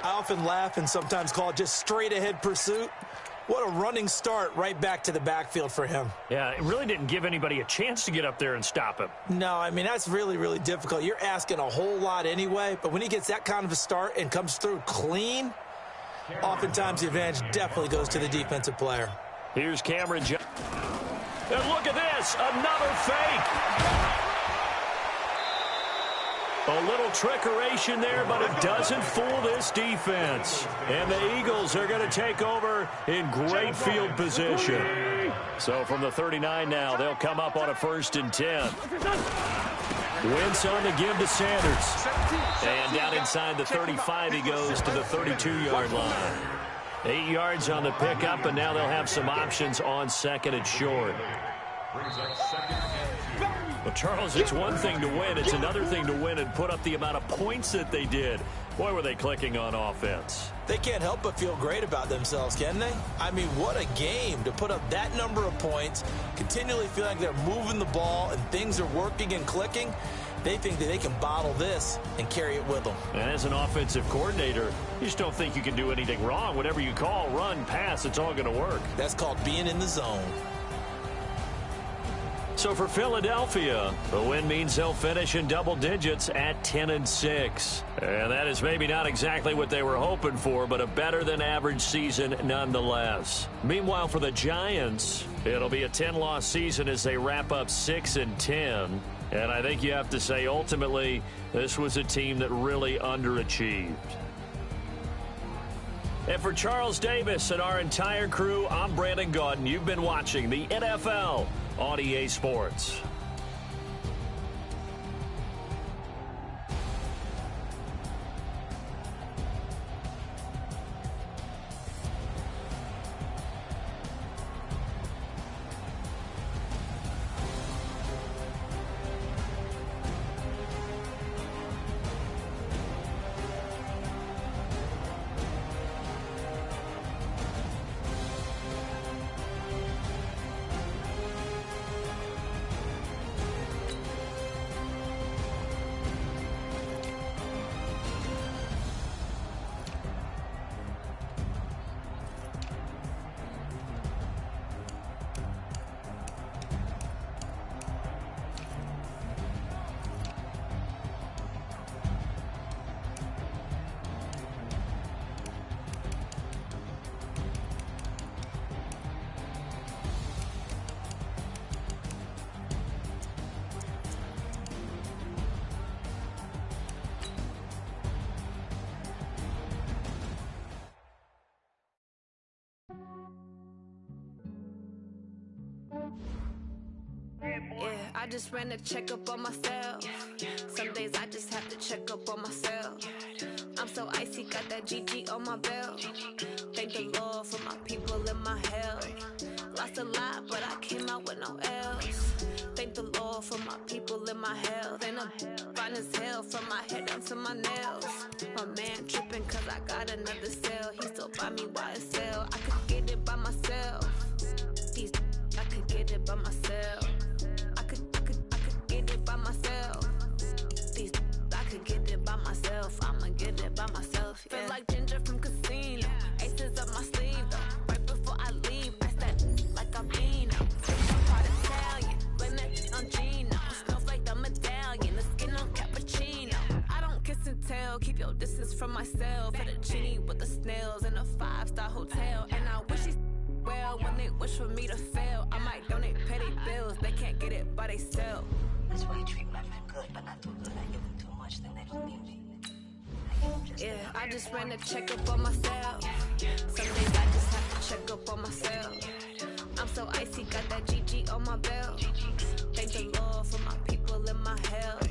I often laugh and sometimes call it just straight-ahead pursuit. What a running start right back to the backfield for him. Yeah, it really didn't give anybody a chance to get up there and stop him. No, I mean, that's really, really difficult. You're asking a whole lot anyway, but when he gets that kind of a start and comes through clean, oftentimes the advantage definitely goes to the defensive player. Here's Cameron Johnson. And look at this, another fake. A little trickeration there, but it doesn't fool this defense. And the Eagles are going to take over in great field position. So from the 39 now, they'll come up on a 1st and 10. Wentz on the give to Sanders. And down inside the 35, he goes to the 32-yard line. 8 yards on the pickup, and now they'll have some options on 2nd and short. Well, Charles, it's one thing to win. It's another thing to win and put up the amount of points that they did. Boy, were they clicking on offense. They can't help but feel great about themselves, can they? I mean, what a game to put up that number of points, continually feel like they're moving the ball and things are working and clicking. They think that they can bottle this and carry it with them. And as an offensive coordinator, you just don't think you can do anything wrong. Whatever you call, run, pass, it's all going to work. That's called being in the zone. So for Philadelphia, the win means they'll finish in double digits at 10-6. And that is maybe not exactly what they were hoping for, but a better than average season nonetheless. Meanwhile, for the Giants, it'll be a 10-loss season as they wrap up 6-10. And I think you have to say, ultimately, this was a team that really underachieved. And for Charles Davis and our entire crew, I'm Brandon Gaudin. You've been watching the NFL on EA Sports. Yeah, I just ran a checkup on myself. Some days I just have to check up on myself. I'm so icy, got that GG on my belt. Thank the Lord for my people in my health. Lost a lot, but I came out with no L's. Thank the Lord for my people in my health. And I'm fine as hell from my head down to my nails. My man tripping cause I got another cell. He still buy me YSL. I could get it by myself. I could get it by myself. I could get it by myself. I could get it by myself. I'ma get it by myself. Yeah. Feel like Ginger from Casino. Aces up my sleeve though. Right before I leave, I step like I'm Bino. I'm part Italian, blame that on Gino. Smells like the medallion, the skin on cappuccino. I don't kiss and tell, keep your distance from myself. At a genie with the snails in a 5-star hotel. And I wish he's well when they wish for me to fail. I might donate petty bills, they can't get it by themselves. That's why you treat my friend good, but not too good. I give them too much, then they don't need me. Yeah, I just ran a checkup on myself. Some days I just have to check up on myself. I'm so icy, got that GG on my belt. Thank the Lord for my people in my health.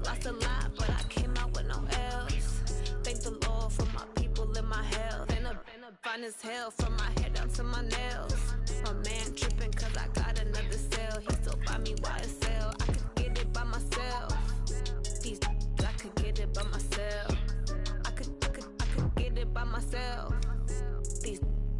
Lost a lot, but I came out with no L's. Thank the Lord for my people in my health. And I'm fine as hell from my head down to my nails. My man tripping cause I got another cell. He still buy me YSL. I could get it by myself. I could get it by myself. I could get it by myself.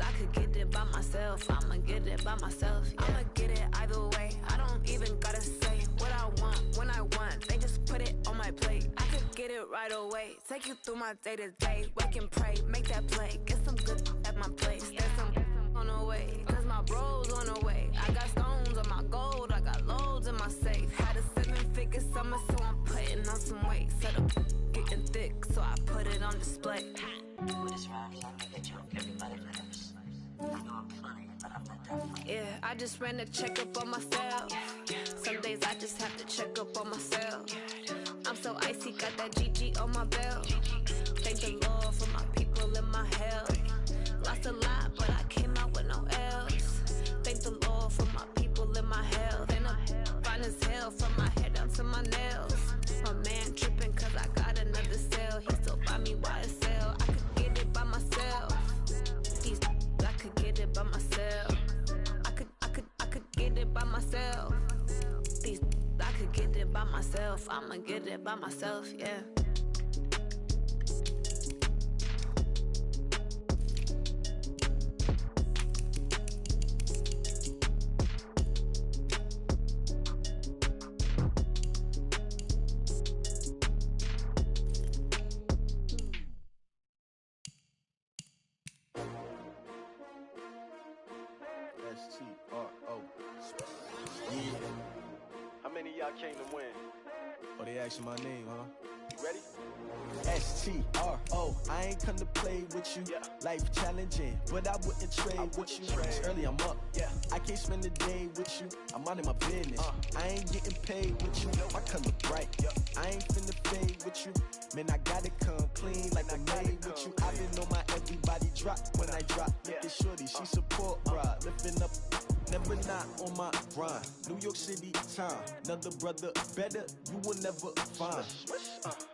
I could get it by myself. I'ma get it by myself. Yeah. I'ma get it either way. I don't even gotta say what I want when I want. They just put it on my plate. I could get it right away. Take you through my day to day. Wake and pray, make that play. Get some good at my place. There's some on the way, cause my bros on the way. I got stones on my gold. I got loads in my safe. Had a 7-figure summer, so I'm putting on some weight. Set up getting thick, so I put it on display. With this rhyme, so I make a joke. Everybody laughs. I know I'm funny, but I'm not that funny. Yeah, I just ran a checkup on myself. Some days I just have to check up on myself. I'm so icy, got that GG on my belt. Thank the Lord for my people in my health. Lost a lot, but I came out with no L's. Thank the Lord for my people in my health. And I'm fine as hell from my head down to my nails. My man tripping cause I got another cell. He still buy me YSL. I could get it by myself. I could get it by myself. I could get it by myself. I could get it by myself. I'ma get it by myself, yeah. S-T-R-O. Yeah. How many of y'all came to win? Oh, they asking my name, huh? You ready? S-T-R-O. I ain't come to play with you. Yeah. Life challenging, but I wouldn't trade with you. It's early, I'm up. Yeah. I can't spend the day with you. I'm out of my business. I ain't getting paid with you. My color bright. I ain't finna fade with you. Man, I gotta come clean like I made with you. I've been on my everybody drop when I drop. Look at shorty, she support ride. Lifting up, never not on my grind. New York City time, another brother better, you will never find.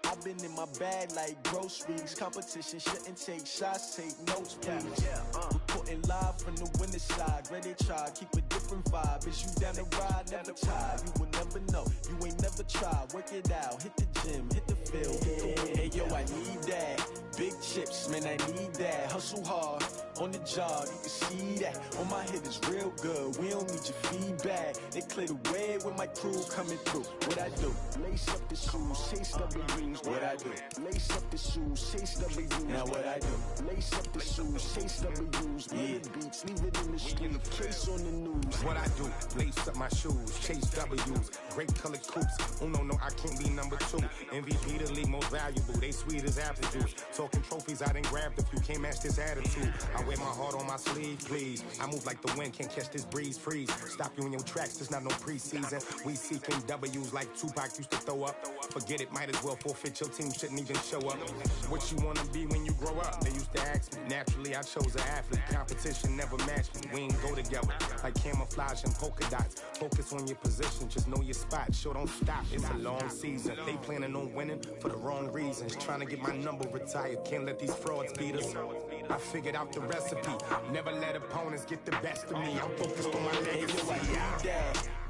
I've been in my bag like groceries. Competition shouldn't take shots, take notes, please. Reporting live from the winning side. Ready to try, keep a different vibe. Is you down the ride, never tired. You will never know, you ain't never tried. Work it out, hit the gym, hit the field, hit the win. Hey yo, I need that. Big chips, man, I need that. Hustle hard, on the job, you can see that. On my head is real good, we don't need your feedback. They clear the way with my crew coming through. What I do? Lace up the shoes, chase W's. What I do? Lace up the shoes, chase W's. Now what I do? Lace up the shoes, chase W's. Yeah. Beats, leave it in the street, case on the news. What I do? Lace up my shoes, chase W's. Great colored coops. Oh no, I can't be number 2. MVP league most valuable. They sweet as apple juice. Talking trophies, I didn't grab the few. Can't match this attitude. I wear my heart on my sleeve, please. I move like the wind, can't catch this breeze, freeze. Stop you in your tracks, there's not no preseason. We seeking W's like Tupac used to throw up. Forget it, might as well forfeit. Your team shouldn't even show up. What you wanna be when you grow up? They used to ask me. Naturally, I chose an athlete. Competition never matched me. We ain't go together like camouflage and polka dots. Focus on your position, just know your spot. Sure, don't stop. It's a long season. They planning on winning for the wrong reasons. Trying to get my number retired. Can't let these frauds beat us. I figured out the recipe. Never let opponents get the best of me. I'm focused on my legacy.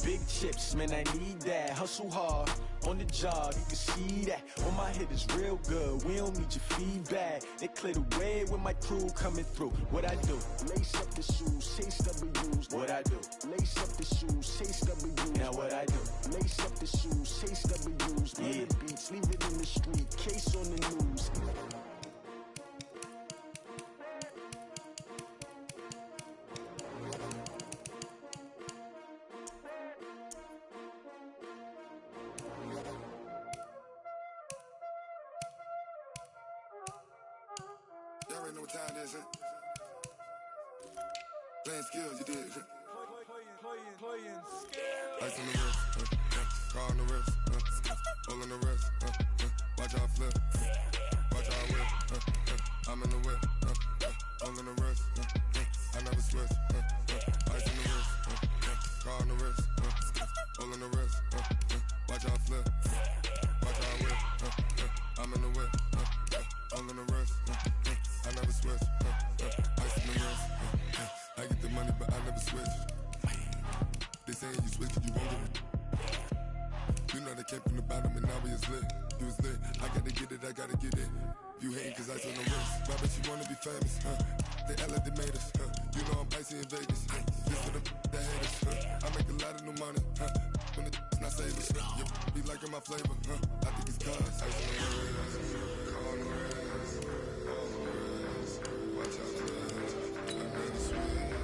Big chips, man, I need that. Hustle hard on the job, you can see that. On my head is real good, we don't need your feedback. They clear the way with my crew coming through. What I do? Lace up the shoes, chase W's. What I do? Lace up the shoes, chase W's. Now what I do? Lace up the shoes, chase W's. Yeah, beats, leave it in the street, case on the news. Playing skills, you did. Playing skills. Ice on the wrist, car on the wrist, all on the wrist, watch out flip, watch out whip, I'm in the whip, all on the wrist, I never switch, ice on the wrist, car on the wrist, all on the wrist, watch out flip, watch out whip, I'm in the whip, all on the wrist, I never switch, ice on the wrist. I get the money, but I never switch. They saying you switch, you won't get it. You know they came from the bottom and now we is lit. You was lit, I gotta get it, I gotta get it. You hating cause I on the wrist. Why bet you wanna be famous, They elevated us, You know I'm icy in Vegas, This for the that hate us, I make a lot of new money, When the not savers, You be liking my flavor, I think it's cause I on the wrist, on the wrist, on the wrist. Watch out, I never switch.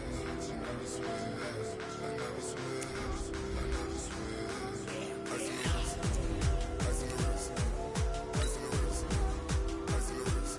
I never switch. I never switch. I never switch. Ice in the wrist. Ice in the wrist. Ice in the wrist. Ice in the wrist. Ice in the wrist.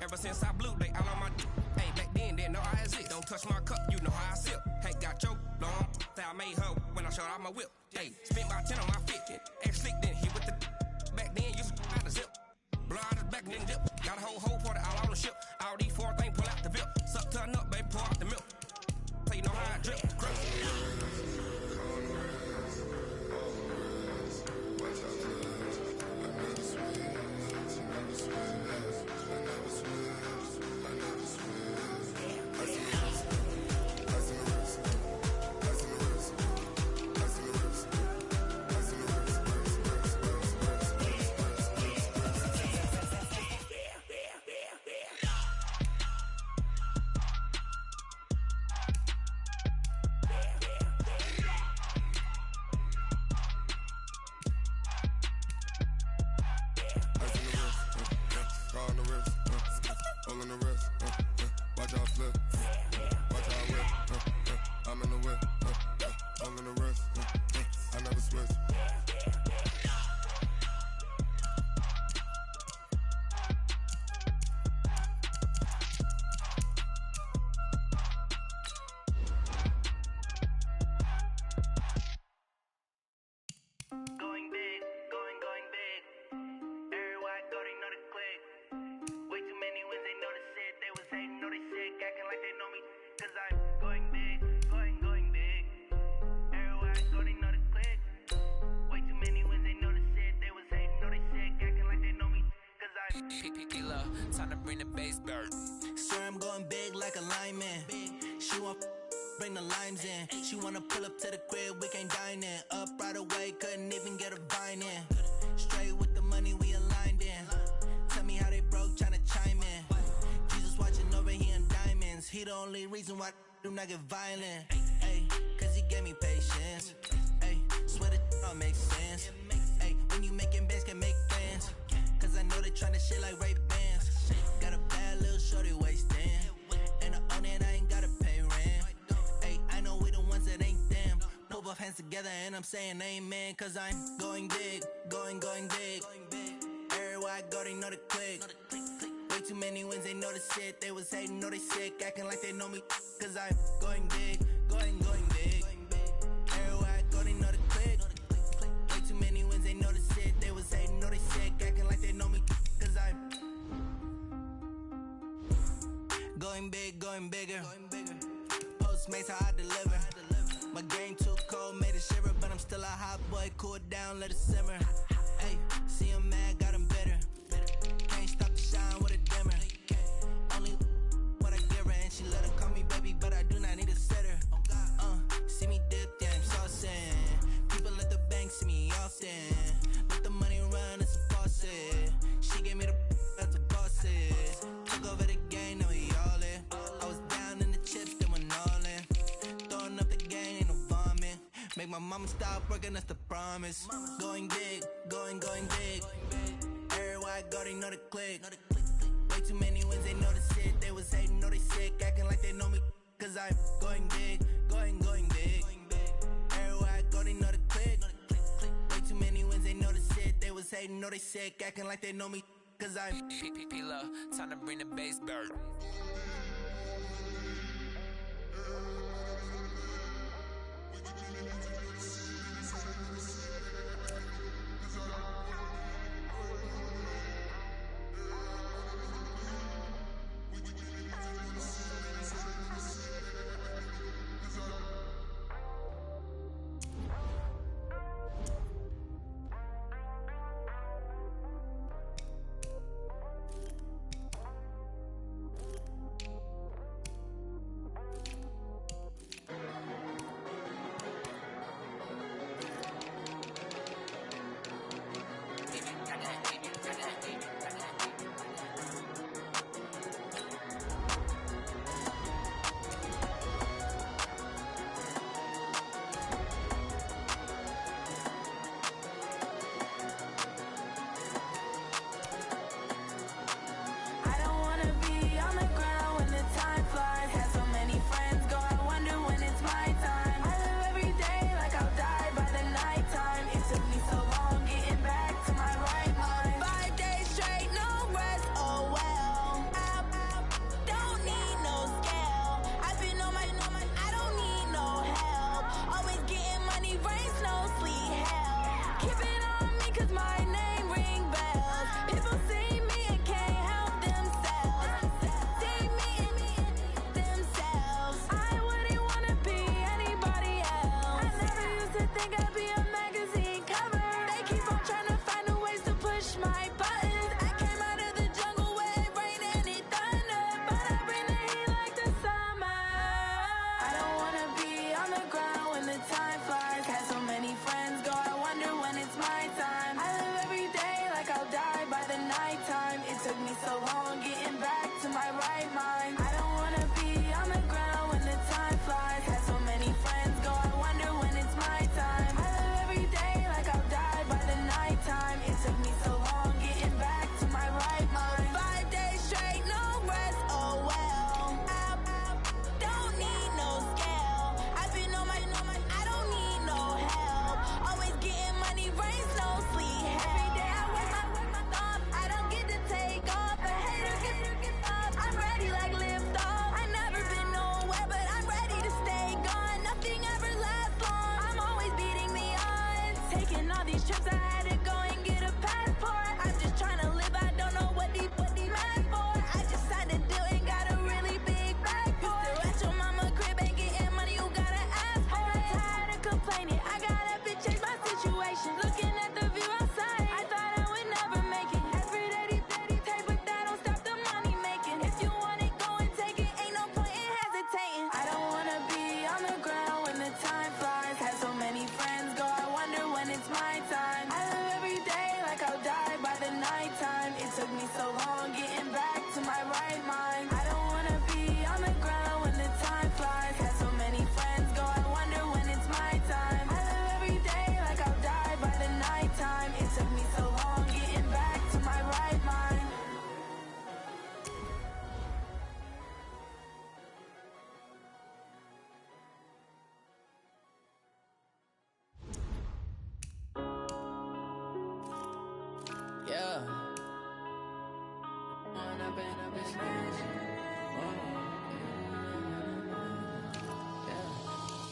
Ever since I blew, they all on my hey, back then, didn't know I exist. Don't touch my cup, you know how I sip. Ain't got your long, that I made her when I showed out my whip. Hey, spent about 10 on my 50. Ex-slick, then hit with the back then, used to out the zip. Blow out his back, then dip. Got a whole party all on the ship. All these four things, pull out the VIP. Suck, turn up, baby, pour out the milk. So you know how I drip. Reason why do not get violent. Ay, cause he gave me patience. Ay, swear that don't make sense. Ay, when you making bands can make friends. Cause I know they tryna shit like Ray-Bans. Got a bad little shorty wasting. And I own it, I ain't gotta pay rent. Ay, I know we the ones that ain't them. Pull both hands together and I'm saying amen. Cause I'm going big, going big. Everywhere I go, they know the click. Way too many wins, they know the shit. They was hating, know they sick, acting like they know me. Cause I'm going big, going big. Everywhere I go, they know the click. Way too many wins, they know the shit. They was hating, know they sick, acting like they know me. Cause I'm going big, going bigger. Postmates, how I deliver. My game too cold, made it shiver. But I'm still a hot boy, cool it down, let it simmer. Hey, see him mad, got him bitter. Can't stop the shine with a dimmer. Only what I give her, and she let her call me baby, but I do not need a sitter. See me dip, yeah, I'm saucing. People at the bank see me often. Let the money run, it's a faucet. She gave me the that's a boss it. Took over the game, now we all in. I was down in the chips, then went all in. Throwing up the game, ain't no vomit. Make my mama stop working, that's the promise. Going big, going big. Everywhere I go, they know the click. Way too many wins, they know the shit. They was hating, know they sick, acting like they know me. Cause I'm going big, going big. Everywhere I go, they know the click. Way too many wins, they know the shit. They was hating, know they sick, acting like they know me. Cause I'm P-Love, time to bring the bass bird. Took me so long getting back to my right mind. I don't wanna be on the ground when the time flies.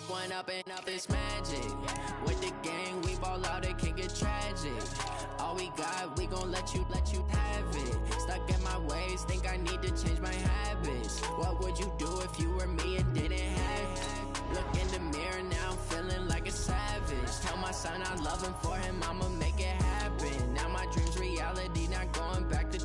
One up and up is magic. With the gang, we ball out, it can get tragic. All we got, we gon' let you have it. Stuck in my ways, think I need to change my habits. What would you do if you were me and didn't have it? Look in the mirror, now I'm feeling like a savage. Tell my son I love him, for him I'ma make it happen. Now my dream's reality, not going back to.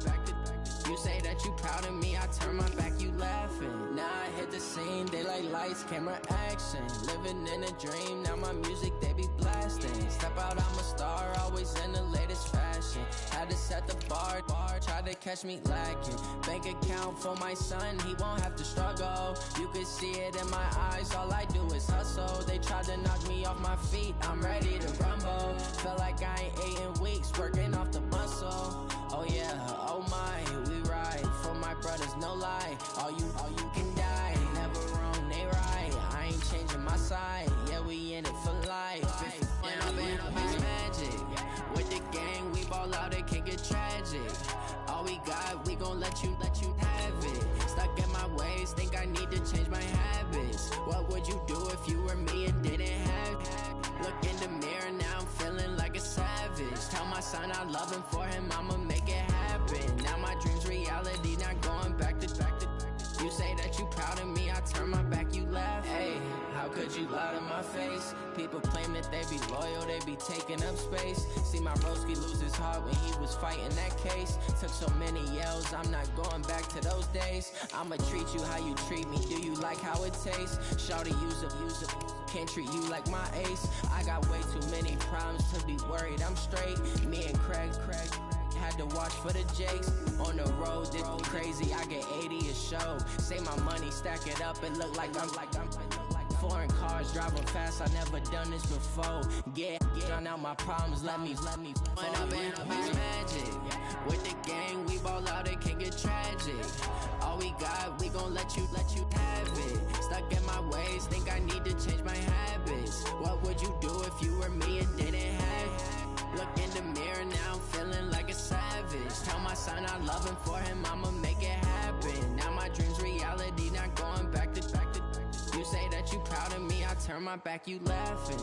You say that you proud of me, I turn my back, you laughing. Now I hit the scene, daylight lights, camera action. Living in a dream, now my music, they be blasting. Step out, I'm a star, always in the latest fashion. Had to set the bar, try to catch me lacking. Bank account for my son, he won't have to struggle. You can see it in my eyes, all I do is hustle. They tried to knock me off my feet, I'm ready to rumble. Feel like I ain't ate in weeks, working off the muscle. Oh yeah, oh my, we ride for my brothers, no lie. All you can die, never wrong, they right. I ain't changing my side, yeah, we in it for life. When up and up is magic. With the gang, we ball out, it can get tragic. All we got, we gon' let you have it. Stuck in my ways, think I need to change my habits. What would you do if you were me and didn't have it? Look in the mirror, now I'm feeling like a savage. Tell my son I love him, for him I'ma make it happen. Now my dream's reality, not going back to. You say that you proud of me, I turn my back, you laugh. Hey, how could you lie to my face? People claim that they be loyal, they be taking up space. See my broski lose his heart when he was fighting that case. Took so many yells, I'm not going back to those days. I'ma treat you how you treat me, do you like how it tastes? Shawty, use up, can't treat you like my ace. I got way too many problems to be worried, I'm straight. Me and Craig had to watch for the Jakes. On the road, this crazy, I get 80 a show. Say my money, stack it up, and look like I'm foreign cars, driving fast, I never done this before. Get on out my problems, let me When up and up is magic. With the gang, we ball out, it can get tragic. All we got, we gon' let you have it. Stuck in my ways, think I need to change my habits. What would you do if you were me and didn't have it? Look in the mirror, now I'm feeling like a savage. Tell my son I love him, for him I'ma make it happen. Now my dream's reality, not going back to. You say that you proud of me, I turn my back, you laughing.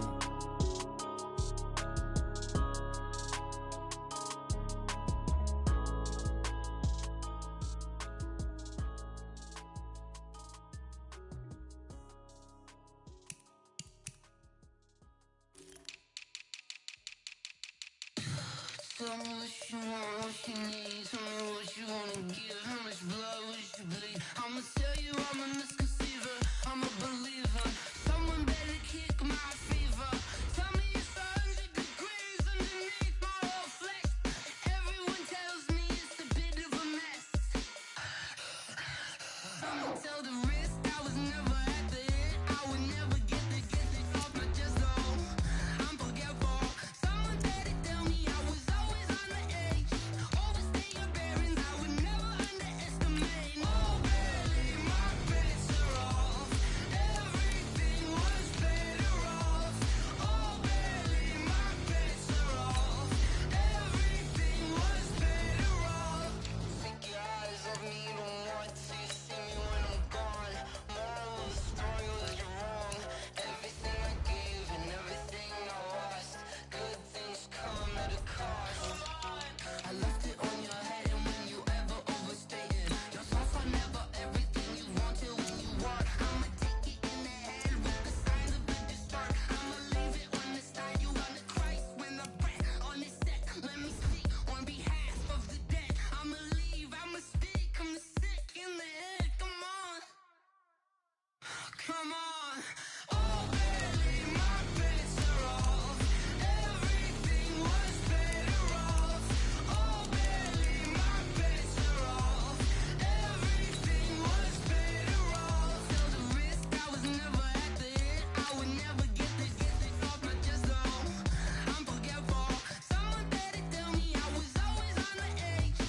Tell me what you want, what you need. Tell me what you wanna give. How much blood would you bleed? I'ma tell you I'm a misconceiver. I'm a believer. Someone better kick my fever. Tell me it's 100 degrees underneath my whole flesh. Everyone tells me it's a bit of a mess. I'ma tell the risk I was never at the end. I would never get it off my chest though. I'm forgetful. Someone better tell me I was always on the edge. Overstay your bearings, I would never underestimate. Oh barely, my bets are off. Everything was better off. Oh barely, my bets are off. Everything was better off. Take your eyes off me, you don't want to see me when I'm gone. Moral of the story was you're wrong. Everything I gave and everything I lost. Good things come at a cost. I left it on your head, and when you ever overstay it, your thoughts are never everything you wanted when you want. I'ma take it in the head with the signs of a distort. I'ma leave it on the side. You on the Christ when I breath on this set. Let me speak on behalf of the dead. I'ma leave, I'ma stick, I'm sick in the head. Come on, come on. Oh, barely, my bets are off. Everything was better off. Oh, barely, my bets are off. Everything was better off. Tell the risk I was never at the end. I would never get it off my chest though. I'm forgetful. Someone better tell me I was always on the edge.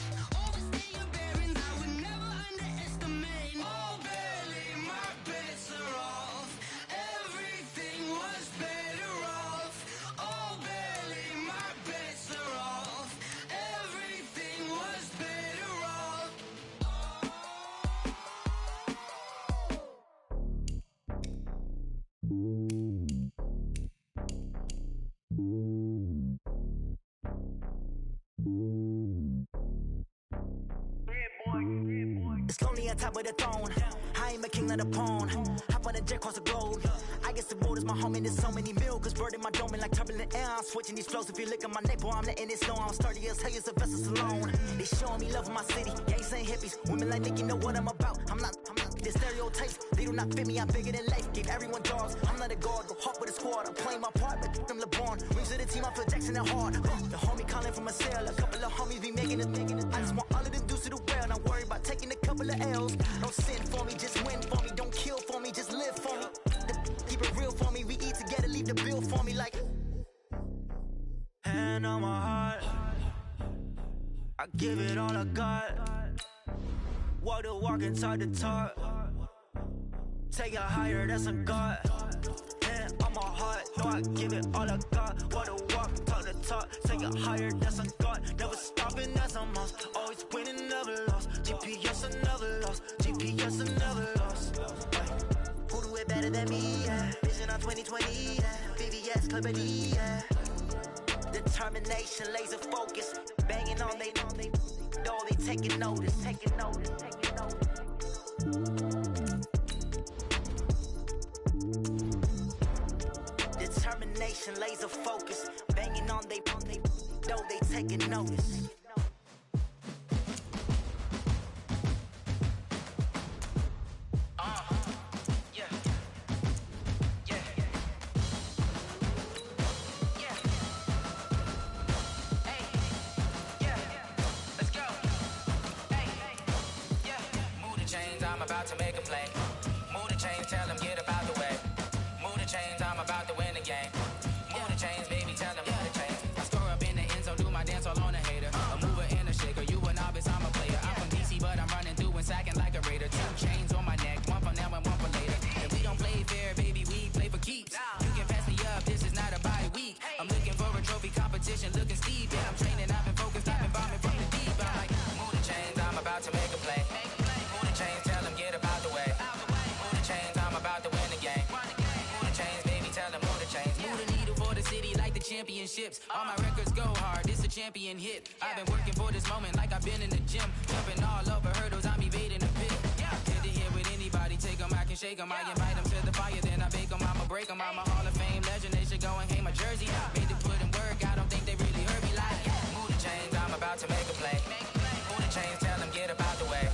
Overstay your bearings, I would never underestimate. Oh, barely, my bets are off. It's lonely on top of the throne. I am a king of the pawn. Hop on a jet across the globe. I guess the road is my home and there's so many milkers burning my dome and like turbulent air. I'm switching these flows. If you look at my neck, boy, I'm letting it slow. I'm sturdy as hell as Sylvester Stallone. They showing me love in my city. Gangs ain't hippies. Women like Nick, you know what I'm about. I'm not the stereotypes. They do not fit me. I'm bigger than life. Gave everyone dogs. I'm not a guard. Go hard with a squad. I'm playing my part, but I'm LeBron. Wings of the team. I feel Jackson and hard. The homie calling from a cell. A couple of homies be making it. I just want all of them dudes to the well. Don't worry about taking a couple of L's. Don't sin for me, just win for me. Don't kill for me, just live for me. Keep it real for me. We eat together, leave the bill for me like. Hand on my heart, I give it all I got. Walk the walk and talk the talk. Take it higher, that's a God. Hand on my heart, no, I give it all I got. Walk the walk, talk the talk. Take it higher, that's a God. Never stopping, that's a must. Always winning, never lost. GPS, I never lost. GPS, I never lost. Who do it better than me? Yeah. Vision on 2020. Yeah. VVS, Clippity. Yeah. Determination, laser focus. Banging on they door, they taking notice. Taking notice. Taking notice. Determination, laser focus. Banging on they door, they taking notice. To make a play. Move the chains, tell them get up out the way. Move the chains, I'm about to win the game. Move the chains, baby, tell them move the chains. I score up in the end zone, do my dance all on a hater. A mover and a shaker, you a novice, I'm a player. I'm from DC, but I'm running through and sacking like a raider. 2 chains on my neck, one for now and one for later. And we don't play fair, baby, we play for keeps. You can pass me up, this is not a bye week. I'm looking for a trophy competition, looking steep. Yeah, I'm training, I've been focused, I've been bombing from the deep. I'm like, move the chains, I'm about to make a play. Move the chains, tell them get up out the way. Move the chains, I'm about to win the game. Move the chains, baby, tell them move the chains. Move the needle for the city like the championships. All my records go hard, this a champion hit. I've been working for this moment like I've been in the gym. Jumping all over hurdles, I'm evading the pit. Head to head with anybody, take them, I can shake them. I invite them to the fire, then I bake them, I'ma break them. I'm a Hall of Fame legend, they should go and hang my jersey. Made to put in work, I don't think they really heard me like. Move the chains, I'm about to make a play. Move the chains, tell them get up out the way.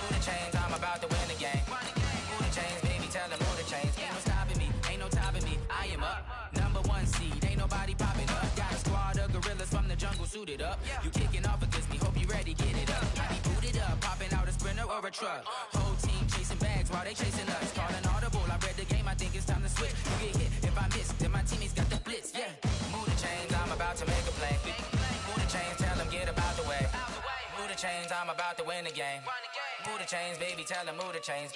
Move the chains, I'm about to win the game. Move the chains, baby, tell them move the chains. Ain't no stopping me, ain't no topping me. I am up, #1 seed, ain't nobody popping up. Got a squad of gorillas from the jungle suited up. You kicking off against me, hope you ready, get it up. I be booted up, popping out a sprinter or a truck. Whole team chasing bags while they chasing us. Calling audible, I read the game, I think it's time to switch. You get hit, if I miss, then my teammates got the blitz, yeah. Move the chains, I'm about to make a play. Move the chains, tell them get up out the way. Move the chains, I'm about to win the game. Move the chains, baby, tell them move the chains.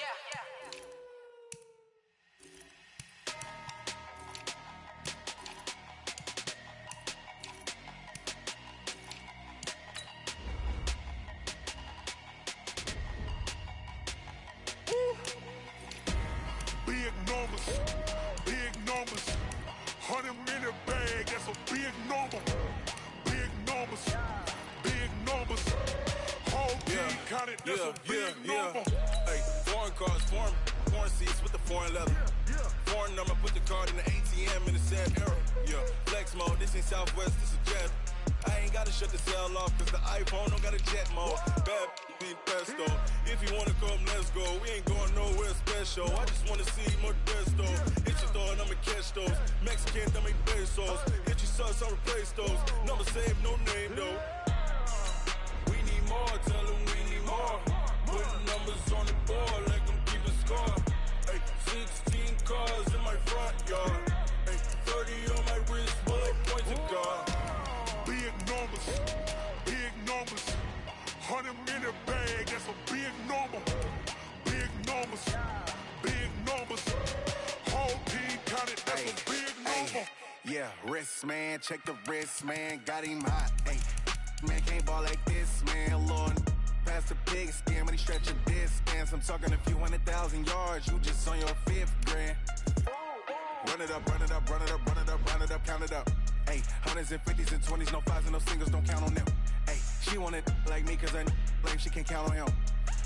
Big numbers, big numbers. 100-minute bag, that's a big number. Big numbers, big numbers. Whole team counted, that's a big number. Hey, foreign cars, foreign seats with the foreign leather. Foreign number, put the card in the ATM in the sad era. Yeah, flex mode, this ain't Southwest, this is Jet. I ain't gotta shut the cell off, cause the iPhone don't got a jet mode. Bad being pesto. If you wanna come, let's go. We ain't going nowhere special. I just wanna see more pesto. Hit your thought, I'ma catch those. Mexican, dame pesos. Hit your sauce, I'll replace those. Number save, no name though. We need more, tell them we need more. Putting numbers on the board like I'm keeping score. Hey, 16 cars in my front yard. Hey, 30 on my wrist, bullet points of God. Big numbers, big numbers. 100-minute bag, that's a big number. Big numbers, big numbers. Whole team counted, that's a big number. Yeah, wrist man, check the wrist man, got him hot. Ay, man can't ball like this, man. Lord, past the pig skin, but he stretch a distance. I'm talking a few 100,000 yards, you just on your 5th grand. it up, run it up, run it up, run it up, run it up, count it up. Hey, hundreds and fifties and 20s, no fives and no singles, don't count on them. Hey, she want it like me, cause her like she can count on him.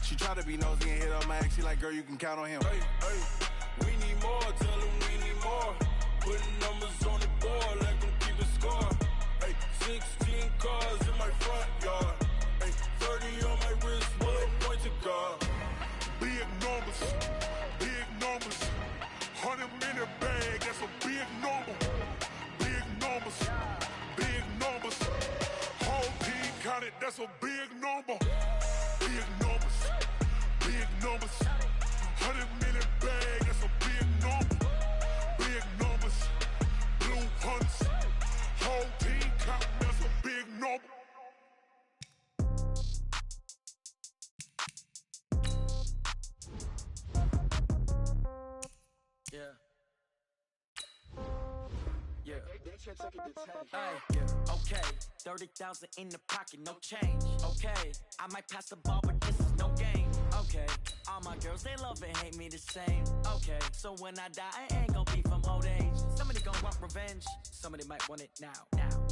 She try to be nosy and hit up my ex, she like, girl, you can count on him. Hey, hey, we need more, tell them we need more. Putting numbers on the board, like them keep a score. Hey, 16 cars in my front yard. Hey, 30 on my wrist, well, point to God. Big numbers, 100 minute bag, that's a big number. Big numbers, whole team counted, that's a big number. Big numbers, 100 minute bag, that's a big number. Big numbers, blue hunts, whole team counted, that's a big number. Yeah. Yeah. Hey, yeah. Okay. 30,000 in the pocket, no change. Okay. I might pass the ball, but this is no game. Okay. All my girls, they love and hate me the same. Okay. So when I die, I ain't gonna be from old age. Somebody gonna want revenge. Somebody might want it now.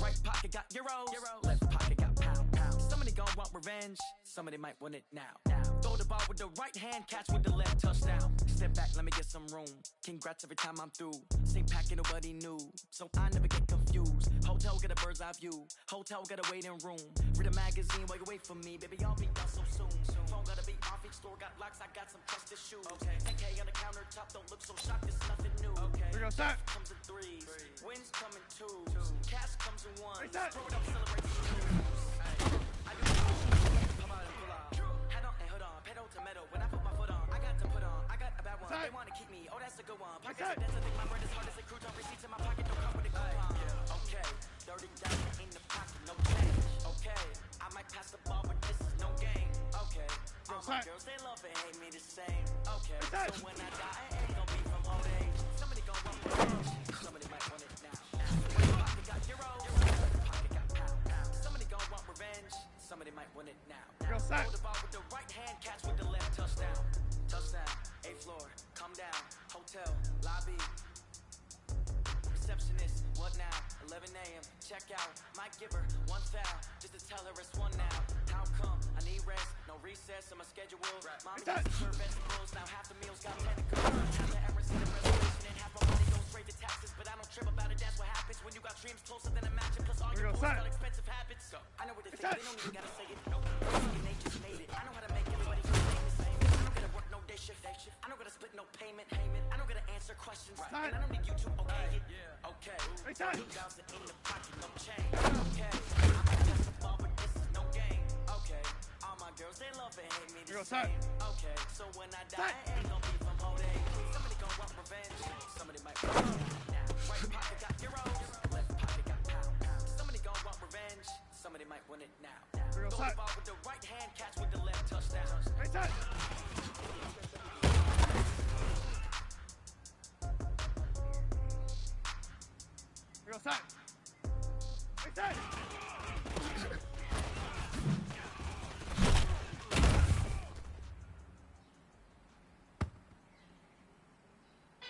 Right pocket got euros. Left pocket got pound. Somebody gonna want revenge. Somebody might want it now. Throw the ball with the right hand, catch with the left, touchdown. Step back, let me get some room. Congrats every time I'm through. Same packet, nobody knew, so I never get confused. Hotel get a bird's eye view. Hotel get a waiting room. Read a magazine while you wait for me, baby. I'll be done so soon. Phone gotta be off, each store got locks. I got some trusted shoes. Okay. 10K on the countertop, don't look so shocked. It's nothing new. Okay. We're gonna start. Comes in threes. Wins come in twos. Cash comes in ones. Throw it up, celebrate the news. I do come out and pull out. Head on and hood on, pedal to metal. When I put my foot on, I got to put on. I got a bad one. They want to keep me. Oh, that's a good one. Pockets are dense, I think my bread is hard as a crouton. Receipts in my pocket, don't come with a coupon. Okay, 30,000 in the pocket, no change. Okay, I might pass the ball, but this is no game. Okay, all my girls, they love and hate me the same. Okay, so when I die, I ain't gonna be from old age. Somebody gon' want revenge. Somebody might want it now. Right pocket got euros. Left pocket got pound. Somebody gon' want revenge. Somebody might want it now. Throw the ball with the right hand, catch with the left, touchdown. Touchdown, 8th floor, come down, hotel, lobby. Receptionist, what now? 11 a.m., check out. Might give her one foul, just to tell her it's one now. How come? I need rest, no recess in my schedule. Mama used to serve vegetables, now half the meals got tentacles. Half the errands in the reservation, and half my money goes straight to taxes. But I don't trip about it, that's what happens when you got dreams closer than a match. And plus all your boys got expensive habits. So I know what they think, they don't even gotta say it. Nope, they just made it. I know how to make everybody feel the same. I don't gotta work no day shift. I don't gotta split no payment. I don't gotta answer questions. And I don't need you to okay it. Okay. 2,000 in the pocket, no change. Okay. I might pass the ball, but this is no game. Okay. All my girls, they love and hate me the same. Okay. So when I die, I ain't gonna be from old age. Somebody gon' want revenge. Somebody might want it now. Right pocket got euros. Left pocket got pound. Somebody gon' want revenge. Somebody might want it now. Throw the ball with the right hand, catch with the left, touchdown. Real time. Right side.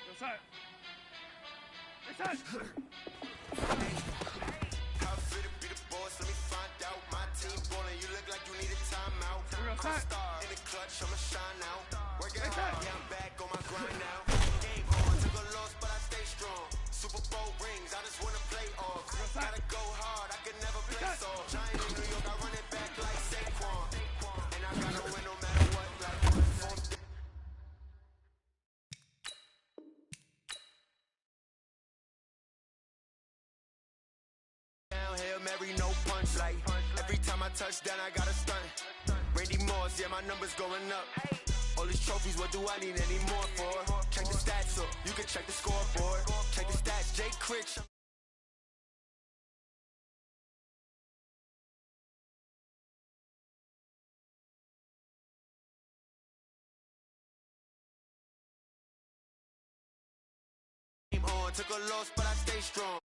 Real side. Right side. How fit to be the boss? Let me find out. My team ballin', you look like you need a timeout. I'm a star in the clutch, I'ma shine out. Working hard, yeah, I'm back on my grind now. Game on, took a loss, but I stay strong. Super Bowl rings, I just wanna play off. Gotta go hard, I can never play soft. Giant in New York, I run it back like Saquon. And I gotta win no matter what, like form. Down, Hail Mary, no punch. Like every time I touch down, I gotta stunt. Randy Moss, yeah, my numbers going up. All these trophies, what do I need any more for? Check the stats up, you can check the scoreboard. Check the stats, Jake Critch. On, took a loss, but I stay strong.